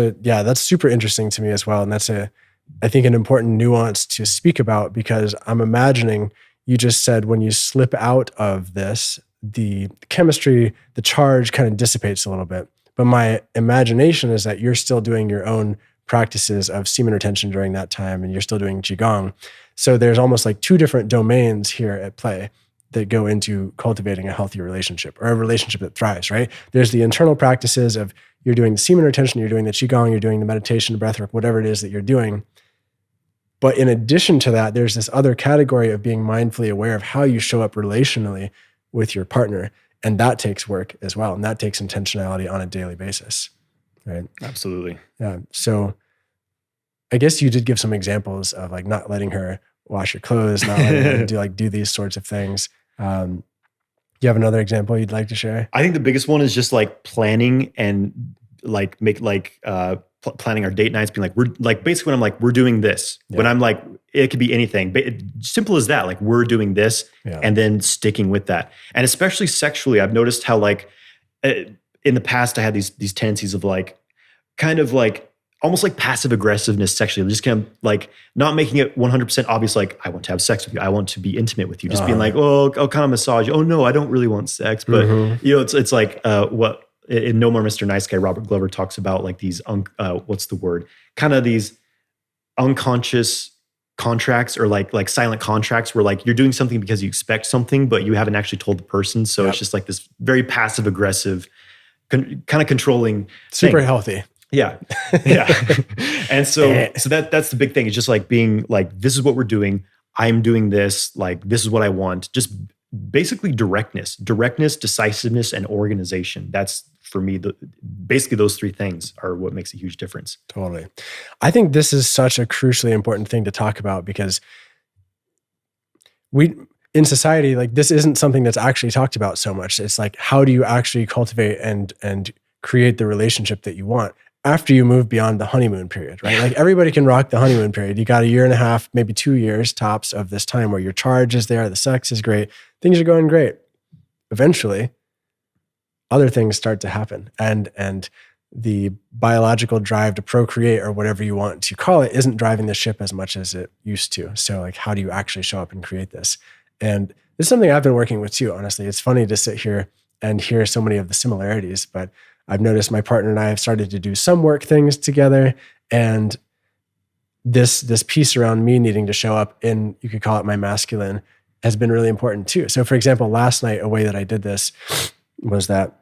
super interesting to me as well. And that's I think an important nuance to speak about, because I'm imagining you just said when you slip out of this, the chemistry, the charge kind of dissipates a little bit. But my imagination is that you're still doing your own practices of semen retention during that time, and you're still doing Qigong. So there's almost like 2 different domains here at play that go into cultivating a healthy relationship, or a relationship that thrives, right? There's the internal practices of you're doing the semen retention, you're doing the Qigong, you're doing the meditation, breathwork, whatever it is that you're doing. But in addition to that, there's this other category of being mindfully aware of how you show up relationally with your partner. And that takes work as well. And that takes intentionality on a daily basis, right? Absolutely. Yeah. So I guess you did give some examples of like not letting her wash your clothes, not letting her do these sorts of things. Yeah, you have another example you'd like to share? I think the biggest one is just like planning and like planning our date nights, being like, we're like, basically when I'm like, we're doing this, when I'm like, it could be anything, but simple as that, like we're doing this and then sticking with that. And especially sexually, I've noticed how like in the past I had these tendencies of like, kind of like, almost like passive aggressiveness sexually, just kind of like not making it 100% obvious. Like, I want to have sex with you. I want to be intimate with you. Just being like, oh, I'll kind of massage you. Oh no, I don't really want sex. But you know, it's like what in No More Mr. Nice Guy, Robert Glover talks about like these, what's the word? Kind of these unconscious contracts or like silent contracts where like you're doing something because you expect something, but you haven't actually told the person. So it's just like this very passive aggressive, kind of controlling Super thing. healthy. Yeah. And so that's the big thing. It's just like being like, this is what we're doing. I'm doing this. Like, this is what I want. Just basically directness, decisiveness, and organization. That's for me, basically those three things are what makes a huge difference. Totally. I think this is such a crucially important thing to talk about because in society, like this isn't something that's actually talked about so much. It's like, how do you actually cultivate and create the relationship that you want after you move beyond the honeymoon period, right? Like everybody can rock the honeymoon period. You got a year and a half, maybe 2 years tops of this time where your charge is there, the sex is great, things are going great. Eventually, other things start to happen. And the biological drive to procreate or whatever you want to call it isn't driving the ship as much as it used to. So like, how do you actually show up and create this? And this is something I've been working with too, honestly. It's funny to sit here and hear so many of the similarities, but I've noticed my partner and I have started to do some work things together. And this piece around me needing to show up in, you could call it my masculine, has been really important too. So for example, last night, a way that I did this was that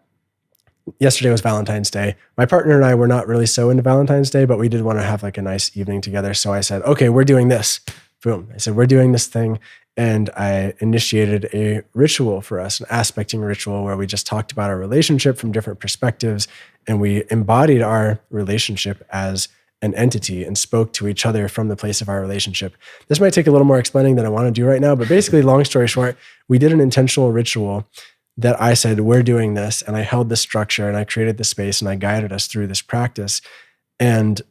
yesterday was Valentine's Day. My partner and I were not really so into Valentine's Day, but we did want to have like a nice evening together. So I said, okay, we're doing this. Boom. I said, we're doing this thing. And I initiated a ritual for us, an aspecting ritual where we just talked about our relationship from different perspectives. And we embodied our relationship as an entity and spoke to each other from the place of our relationship. This might take a little more explaining than I want to do right now, but basically, long story short, we did an intentional ritual that I said, we're doing this. And I held this structure and I created the space and I guided us through this practice. And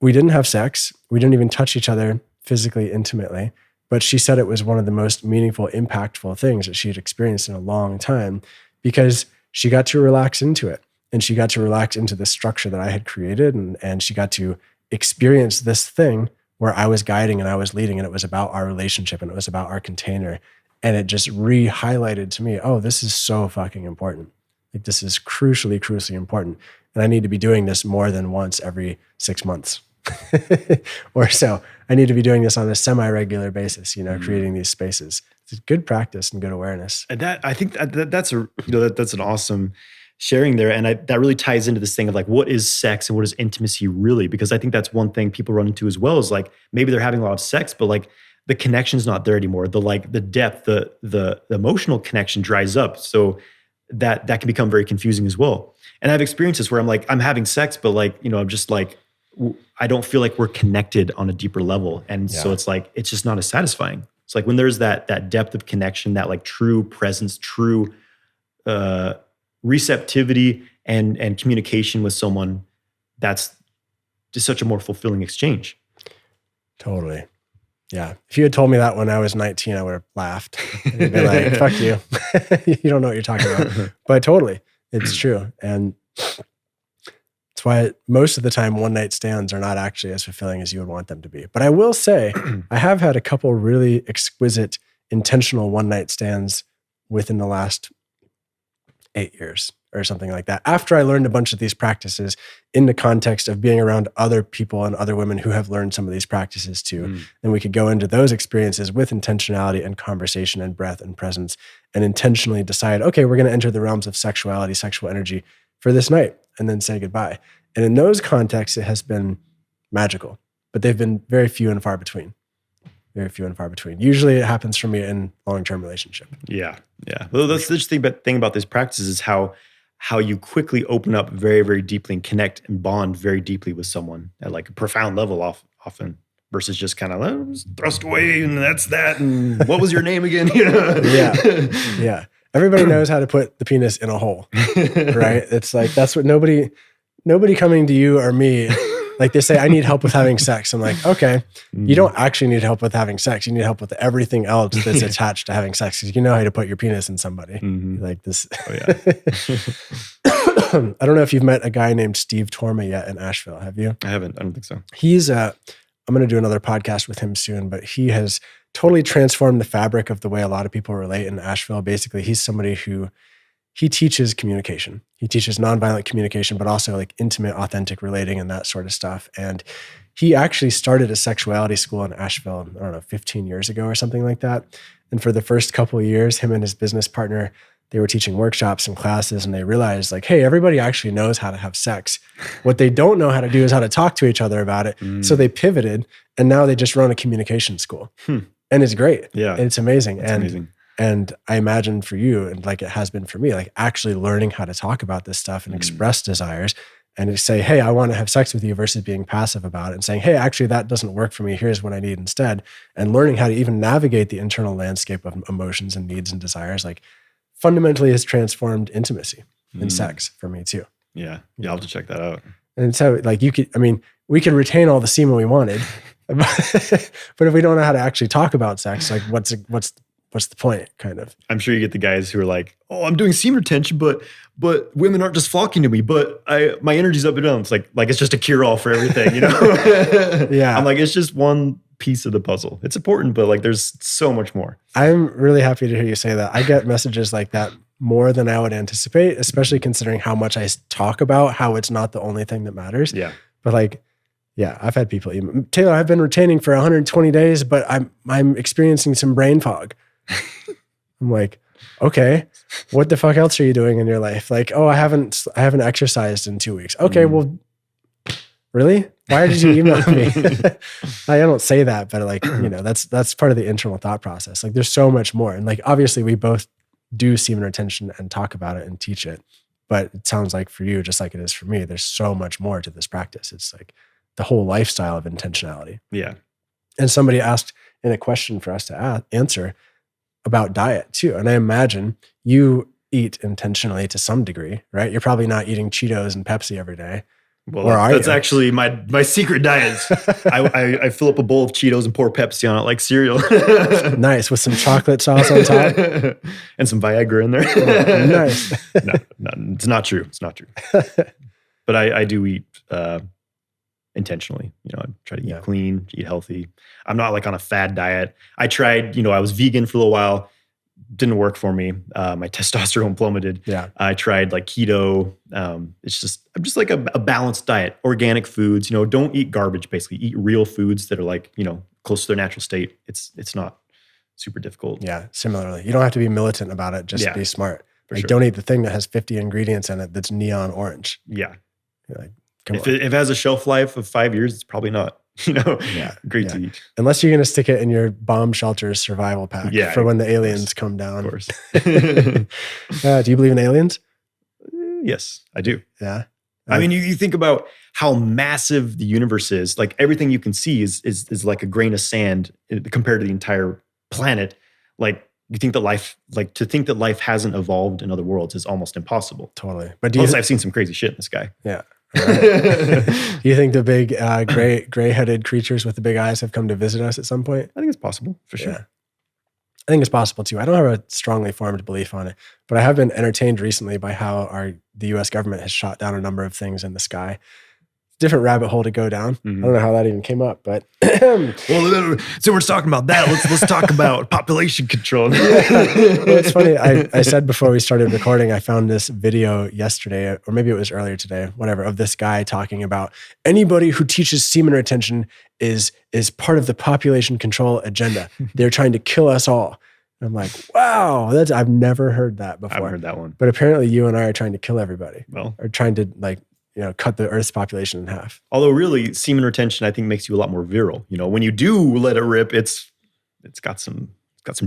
we didn't have sex. We didn't even touch each other physically, intimately. But she said it was one of the most meaningful, impactful things that she had experienced in a long time because she got to relax into it. And she got to relax into the structure that I had created. And she got to experience this thing where I was guiding and I was leading, and it was about our relationship and it was about our container. And it just re-highlighted to me, oh, this is so fucking important. Like this is crucially important. And I need to be doing this more than once every 6 months or so. I need to be doing this on a semi-regular basis, creating these spaces. It's good practice and good awareness. And that, I think that's that's an awesome sharing there. And that really ties into this thing of like, what is sex and what is intimacy really? Because I think that's one thing people run into as well is like, maybe they're having a lot of sex, but like the connection's not there anymore. The depth, the emotional connection dries up. So that can become very confusing as well. And I have experiences where I'm like, I'm having sex, but like, I'm just like, I don't feel like we're connected on a deeper level. And so it's like, it's just not as satisfying. It's like when there's that depth of connection, that like true presence, true receptivity and communication with someone, that's just such a more fulfilling exchange. Totally. Yeah. If you had told me that when I was 19, I would have laughed. I'd be like, fuck you. You don't know what you're talking about. But totally, it's true. And that's why most of the time one night stands are not actually as fulfilling as you would want them to be. But I will say, I have had a couple really exquisite, intentional one night stands within the last 8 years or something like that. After I learned a bunch of these practices in the context of being around other people and other women who have learned some of these practices too. And we could go into those experiences with intentionality and conversation and breath and presence and intentionally decide, okay, we're going to enter the realms of sexuality, sexual energy for this night and then say goodbye. And in those contexts, it has been magical, but they've been very few and far between. Very few and far between. Usually it happens for me in long-term relationship. Yeah. Well, that's the interesting thing about this practice is how you quickly open up very, very deeply and connect and bond very deeply with someone at like a profound level often versus just kind of thrust away and that's that. And what was your name again? Yeah. Everybody knows how to put the penis in a hole, right? It's like, that's what nobody coming to you or me, like they say, I need help with having sex. I'm like, okay, you don't actually need help with having sex. You need help with everything else that's attached to having sex, because you know how to put your penis in somebody. Like this. Oh, yeah. I don't know if you've met a guy named Steve Torma yet in Asheville. Have you? I haven't. I don't think so. I'm going to do another podcast with him soon, but he has totally transformed the fabric of the way a lot of people relate in Asheville. Basically, he's somebody who he teaches communication. He teaches nonviolent communication, but also like intimate, authentic relating and that sort of stuff. And he actually started a sexuality school in Asheville, I don't know, 15 years ago or something like that. And for the first couple of years, him and his business partner, they were teaching workshops and classes, and they realized like, hey, everybody actually knows how to have sex. What they don't know how to do is how to talk to each other about it. So they pivoted, and now they just run a communication school. And it's great. Yeah. It's amazing. It's amazing. And I imagine for you, and like it has been for me, like actually learning how to talk about this stuff and express desires and to say, hey, I want to have sex with you, versus being passive about it and saying, hey, actually that doesn't work for me. Here's what I need instead. And learning how to even navigate the internal landscape of emotions and needs and desires, like fundamentally has transformed intimacy in sex for me too. Yeah. You'll have to check that out. And so like we could retain all the semen we wanted, but if we don't know how to actually talk about sex, like what's the point, kind of? I'm sure you get the guys who are like, oh, I'm doing semen retention, but women aren't just flocking to me, but my energy's up and down. It's like it's just a cure-all for everything, you know? Yeah. I'm like, it's just one piece of the puzzle. It's important, but like there's so much more. I'm really happy to hear you say that. I get messages like that more than I would anticipate, especially considering how much I talk about how it's not the only thing that matters. Yeah. But like, yeah, I've had people even, Taylor, I've been retaining for 120 days, but I'm experiencing some brain fog. I'm like, okay, what the fuck else are you doing in your life? Like, oh, I haven't exercised in 2 weeks. Okay, well, really? Why did you email me? I don't say that, but like, you know, that's part of the internal thought process. Like, there's so much more. And like, obviously we both do semen retention and talk about it and teach it, but it sounds like for you, just like it is for me, there's so much more to this practice. It's like the whole lifestyle of intentionality. Yeah. And somebody asked in a question for us to answer about diet too. And I imagine you eat intentionally to some degree, right? You're probably not eating Cheetos and Pepsi every day. Well, that's actually my secret diet. I fill up a bowl of Cheetos and pour Pepsi on it like cereal. Nice. With some chocolate sauce on top. And some Viagra in there. Oh, nice. No, it's not true. It's not true. But I do eat intentionally. You know, I try to eat clean, eat healthy. I'm not like on a fad diet. I tried, you know, I was vegan for a little while. Didn't work for me. My testosterone plummeted. Yeah. I tried like keto. I'm just like a balanced diet, organic foods, you know, don't eat garbage, basically eat real foods that are like, you know, close to their natural state. It's not super difficult. Yeah. Similarly, you don't have to be militant about it. Just be smart. Like, don't eat the thing that has 50 ingredients in it that's neon orange. Yeah. You're like, if it has a shelf life of 5 years, it's probably not, you know, great to eat. Unless you're going to stick it in your bomb shelter's survival pack for when the aliens come down. Of course. Do you believe in aliens? Yes, I do. Yeah. I mean, you think about how massive the universe is. Like everything you can see is like a grain of sand compared to the entire planet. Like you think that life hasn't evolved in other worlds is almost impossible. Totally. But I've seen some crazy shit in the sky. Yeah. Right. Do you think the big gray-headed creatures with the big eyes have come to visit us at some point? I think it's possible, for sure. Yeah. I think it's possible too. I don't have a strongly formed belief on it, but I have been entertained recently by how the US government has shot down a number of things in the sky. Different rabbit hole to go down. Mm-hmm. I don't know how that even came up, but well, so we're talking about that. Let's talk about population control. Well, it's funny. I said before we started recording, I found this video yesterday, or maybe it was earlier today, whatever, of this guy talking about anybody who teaches semen retention is part of the population control agenda. They're trying to kill us all. And I'm like, wow, I've never heard that before. I haven't heard that one. But apparently you and I are trying to kill everybody. Well, or trying to cut the Earth's population in half. Although really, semen retention, I think, makes you a lot more virile. You know, when you do let it rip, it's got some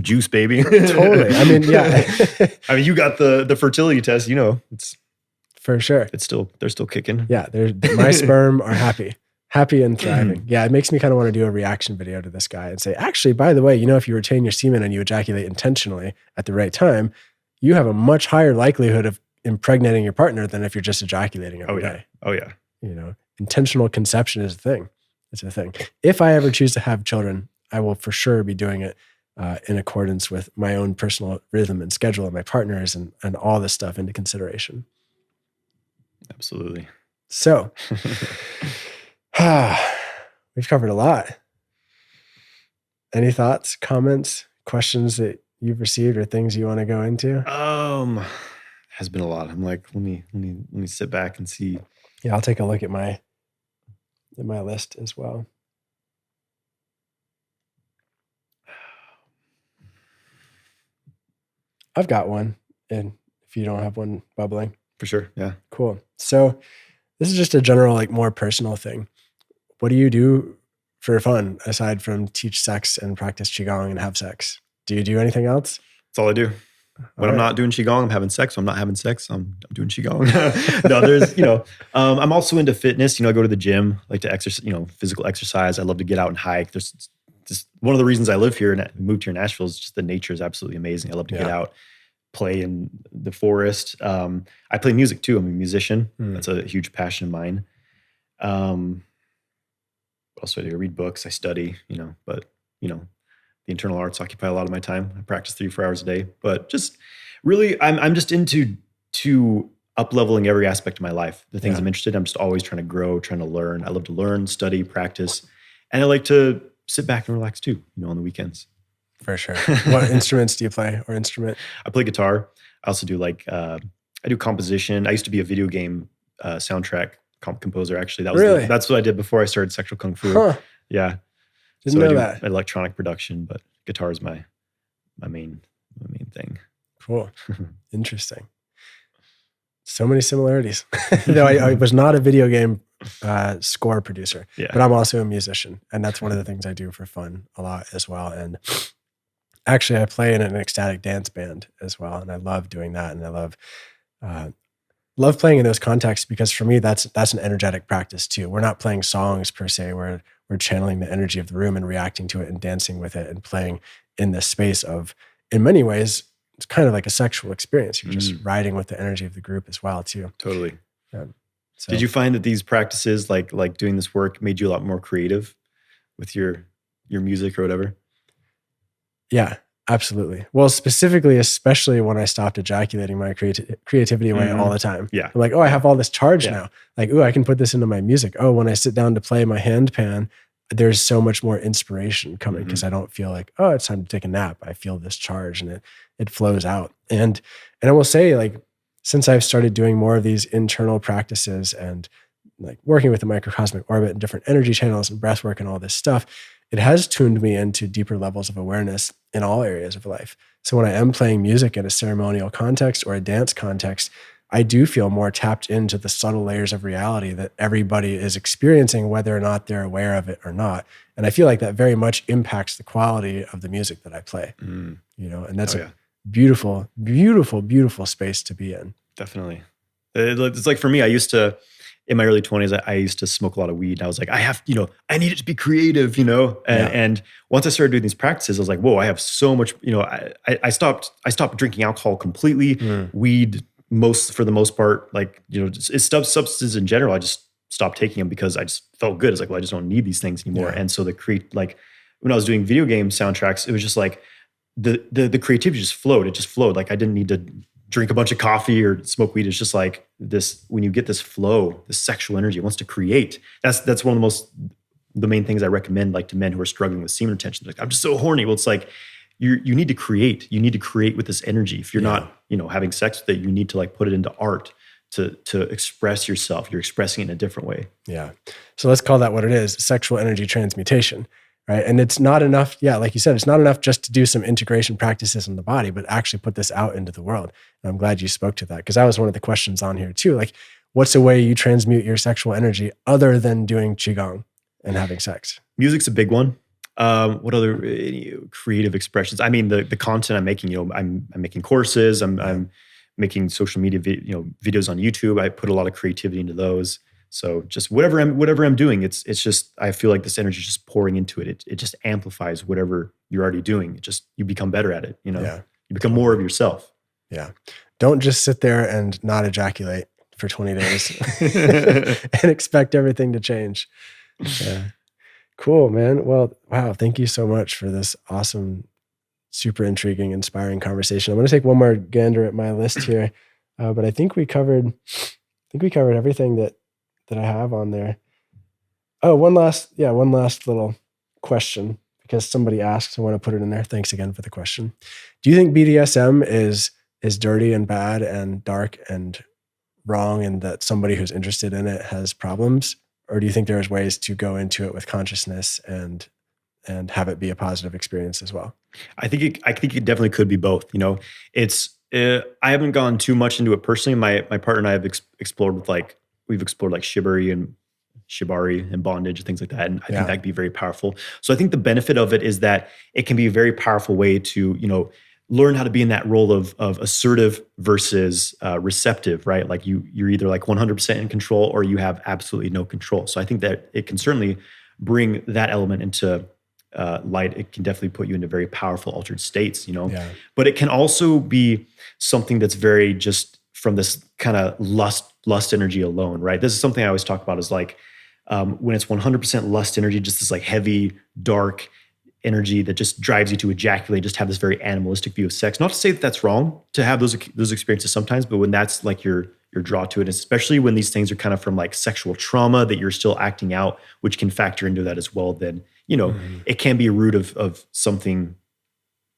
juice, baby. Totally. I mean, yeah. I mean, you got the fertility test. You know, it's for sure. They're still kicking. Yeah, my sperm are happy and thriving. Yeah, it makes me kind of want to do a reaction video to this guy and say, actually, by the way, you know, if you retain your semen and you ejaculate intentionally at the right time, you have a much higher likelihood of impregnating your partner than if you're just ejaculating every day. Oh yeah. You know, intentional conception is a thing. It's a thing. If I ever choose to have children, I will for sure be doing it in accordance with my own personal rhythm and schedule and my partners and all this stuff into consideration. Absolutely. So we've covered a lot. Any thoughts, comments, questions that you've received or things you want to go into? Has been a lot. I'm like, let me sit back and see. Yeah, I'll take a look at my list as well. I've got one, and if you don't have one bubbling. For sure. Yeah. Cool. So this is just a general, like more personal thing. What do you do for fun aside from teach sex and practice Qigong and have sex? Do you do anything else? That's all I do. When I'm not doing Qigong, I'm having sex. When I'm not having sex, I'm doing Qigong. No, there's, I'm also into fitness. I go to the gym, like to exercise, physical exercise. I love to get out and hike. There's just one of the reasons I live here and moved here in Asheville is just the nature is absolutely amazing. I love to get out, play in the forest. I play music too. I'm a musician. That's a huge passion of mine. What else do I do? I read books. I study, but the internal arts occupy a lot of my time. I practice 3-4 hours a day, but just really, I'm just into up-leveling every aspect of my life. The things I'm interested in, I'm just always trying to grow, trying to learn. I love to learn, study, practice, and I like to sit back and relax too, on the weekends. For sure. What instruments do you play or instrument? I play guitar. I also do I do composition. I used to be a video game soundtrack composer. Actually, that's what I did before I started sexual kung fu. Huh. Yeah. Didn't know that. Electronic production, but guitar is my main thing. Cool. Interesting. So many similarities. Though I was not a video game score producer, but I'm also a musician. And that's one of the things I do for fun a lot as well. And actually I play in an ecstatic dance band as well. And I love doing that. And I love playing in those contexts because for me, that's an energetic practice too. We're not playing songs per se. We're channeling the energy of the room and reacting to it and dancing with it and playing in this space of, in many ways, it's kind of like a sexual experience. You're just riding with the energy of the group as well too. Totally. Yeah. So, did you find that these practices, like doing this work, made you a lot more creative with your music or whatever? Yeah, absolutely. Well, specifically, especially when I stopped ejaculating my creativity away all the time. Yeah. I'm like, oh, I have all this charge now. Like, oh, I can put this into my music. Oh, when I sit down to play my handpan, there's so much more inspiration coming because I don't feel like, oh, it's time to take a nap. I feel this charge and it flows out. And I will say, like, since I've started doing more of these internal practices and like working with the microcosmic orbit and different energy channels and breath work and all this stuff, it has tuned me into deeper levels of awareness in all areas of life. So when I am playing music in a ceremonial context or a dance context, I do feel more tapped into the subtle layers of reality that everybody is experiencing, whether or not they're aware of it or not. And I feel like that very much impacts the quality of the music that I play, and that's a beautiful, beautiful, beautiful space to be in. Definitely. It's like for me, I used to, in my early 20s, I used to smoke a lot of weed. I was like, I need it to be creative, and once I started doing these practices, I was like, whoa, I have so much, I stopped drinking alcohol completely, weed, for the most part, it's substances in general. I just stopped taking them because I just felt good. It's like, well, I just don't need these things anymore. And so when I was doing video game soundtracks, it was just like the creativity just flowed. It just flowed. Like I didn't need to drink a bunch of coffee or smoke weed. It's just like this, when you get this flow, this sexual energy, it wants to create. That's one of the main things I recommend, like to men who are struggling with semen retention. Like, I'm just so horny. Well, it's like, you need to create. You need to create with this energy. If you're not, having sex with it, you need to like put it into art to express yourself. You're expressing it in a different way. Yeah. So let's call that what it is: sexual energy transmutation, right? And it's not enough. Yeah, like you said, it's not enough just to do some integration practices in the body, but actually put this out into the world. And I'm glad you spoke to that because that was one of the questions on here too. Like, what's a way you transmute your sexual energy other than doing Qigong and having sex? Music's a big one. What other creative expressions? I mean, the content I'm making, I'm making courses, I'm making social media, videos on YouTube. I put a lot of creativity into those. So just whatever I'm doing, it's just, I feel like this energy is just pouring into it. It just amplifies whatever you're already doing. You become better at it. You become more of yourself. Yeah. Don't just sit there and not ejaculate for 20 days and expect everything to change. Yeah. Cool, man. Well, wow. Thank you so much for this awesome, super intriguing, inspiring conversation. I'm going to take one more gander at my list here. But I think we covered everything that I have on there. Oh, one last little question, because somebody asked. I want to put it in there. Thanks again for the question. Do you think BDSM is dirty and bad and dark and wrong, and that somebody who's interested in it has problems? Or do you think there's ways to go into it with consciousness and have it be a positive experience as well? I think it definitely could be both. You know, I haven't gone too much into it personally. My partner and I have explored with we've explored like shibari and bondage and things like that. And I think that could be very powerful. So I think the benefit of it is that it can be a very powerful way to, you know, learn how to be in that role of assertive versus receptive, right? Like you're either like 100% in control or you have absolutely no control. So I think that it can certainly bring that element into light. It can definitely put you into very powerful altered states, you know. Yeah. But it can also be something that's very just from this kind of lust energy alone, right? This is something I always talk about is like when it's 100% lust energy, just this like heavy, dark energy that just drives you to ejaculate, just have this very animalistic view of sex. Not to say that that's wrong to have those experiences sometimes, but when that's like your draw to it, especially when these things are kind of from like sexual trauma that you're still acting out, which can factor into that as well, then, you know, it can be a root of something,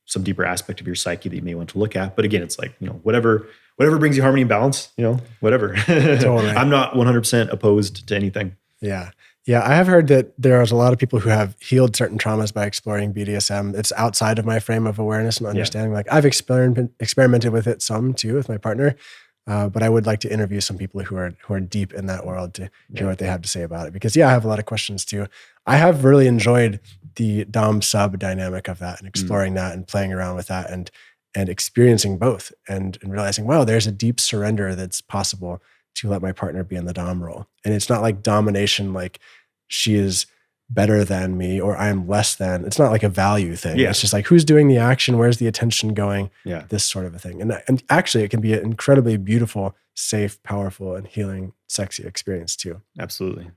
some deeper aspect of your psyche that you may want to look at. But again, it's like, you know, whatever brings you harmony and balance, you know, whatever. Totally. I'm not 100% opposed to anything. Yeah. Yeah, I have heard that there's a lot of people who have healed certain traumas by exploring BDSM. It's outside of my frame of awareness and understanding. Like I've experimented with it some too with my partner, but I would like to interview some people who are deep in that world to hear what they have to say about it. Because I have a lot of questions too. I have really enjoyed the dom sub dynamic of that and exploring that and playing around with that and experiencing both and realizing, wow, there's a deep surrender that's possible to let my partner be in the dom role. And it's not like domination, like she is better than me or I'm less than. It's not like a value thing. Yeah. It's just like, who's doing the action? Where's the attention going? Yeah. This sort of a thing. And actually it can be an incredibly beautiful, safe, powerful, and healing, sexy experience too. Absolutely.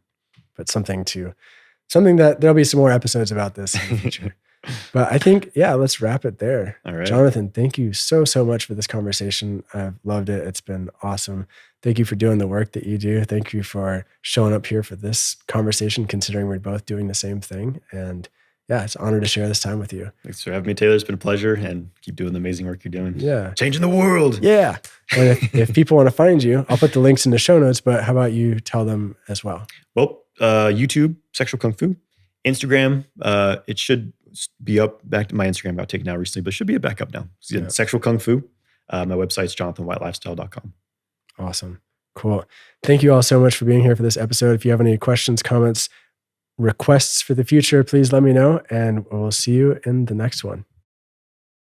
But something that there'll be some more episodes about this in the future. But I think, let's wrap it there. All right. Johnathan, thank you so much for this conversation. I've loved it. It's been awesome. Thank you for doing the work that you do. Thank you for showing up here for this conversation, considering we're both doing the same thing. And it's an honor to share this time with you. Thanks for having me, Taylor. It's been a pleasure, and keep doing the amazing work you're doing. Yeah. Changing the world. Yeah. And if people want to find you, I'll put the links in the show notes, but how about you tell them as well? Well, YouTube, Sexual Kung Fu. Instagram, it should be up. Back to my Instagram got taken out recently, but it should be back up now. Sexual Kung Fu. My website's JonathanWhiteLifestyle.com. Awesome. Cool. Thank you all so much for being here for this episode. If you have any questions, comments, requests for the future, please let me know, and we'll see you in the next one.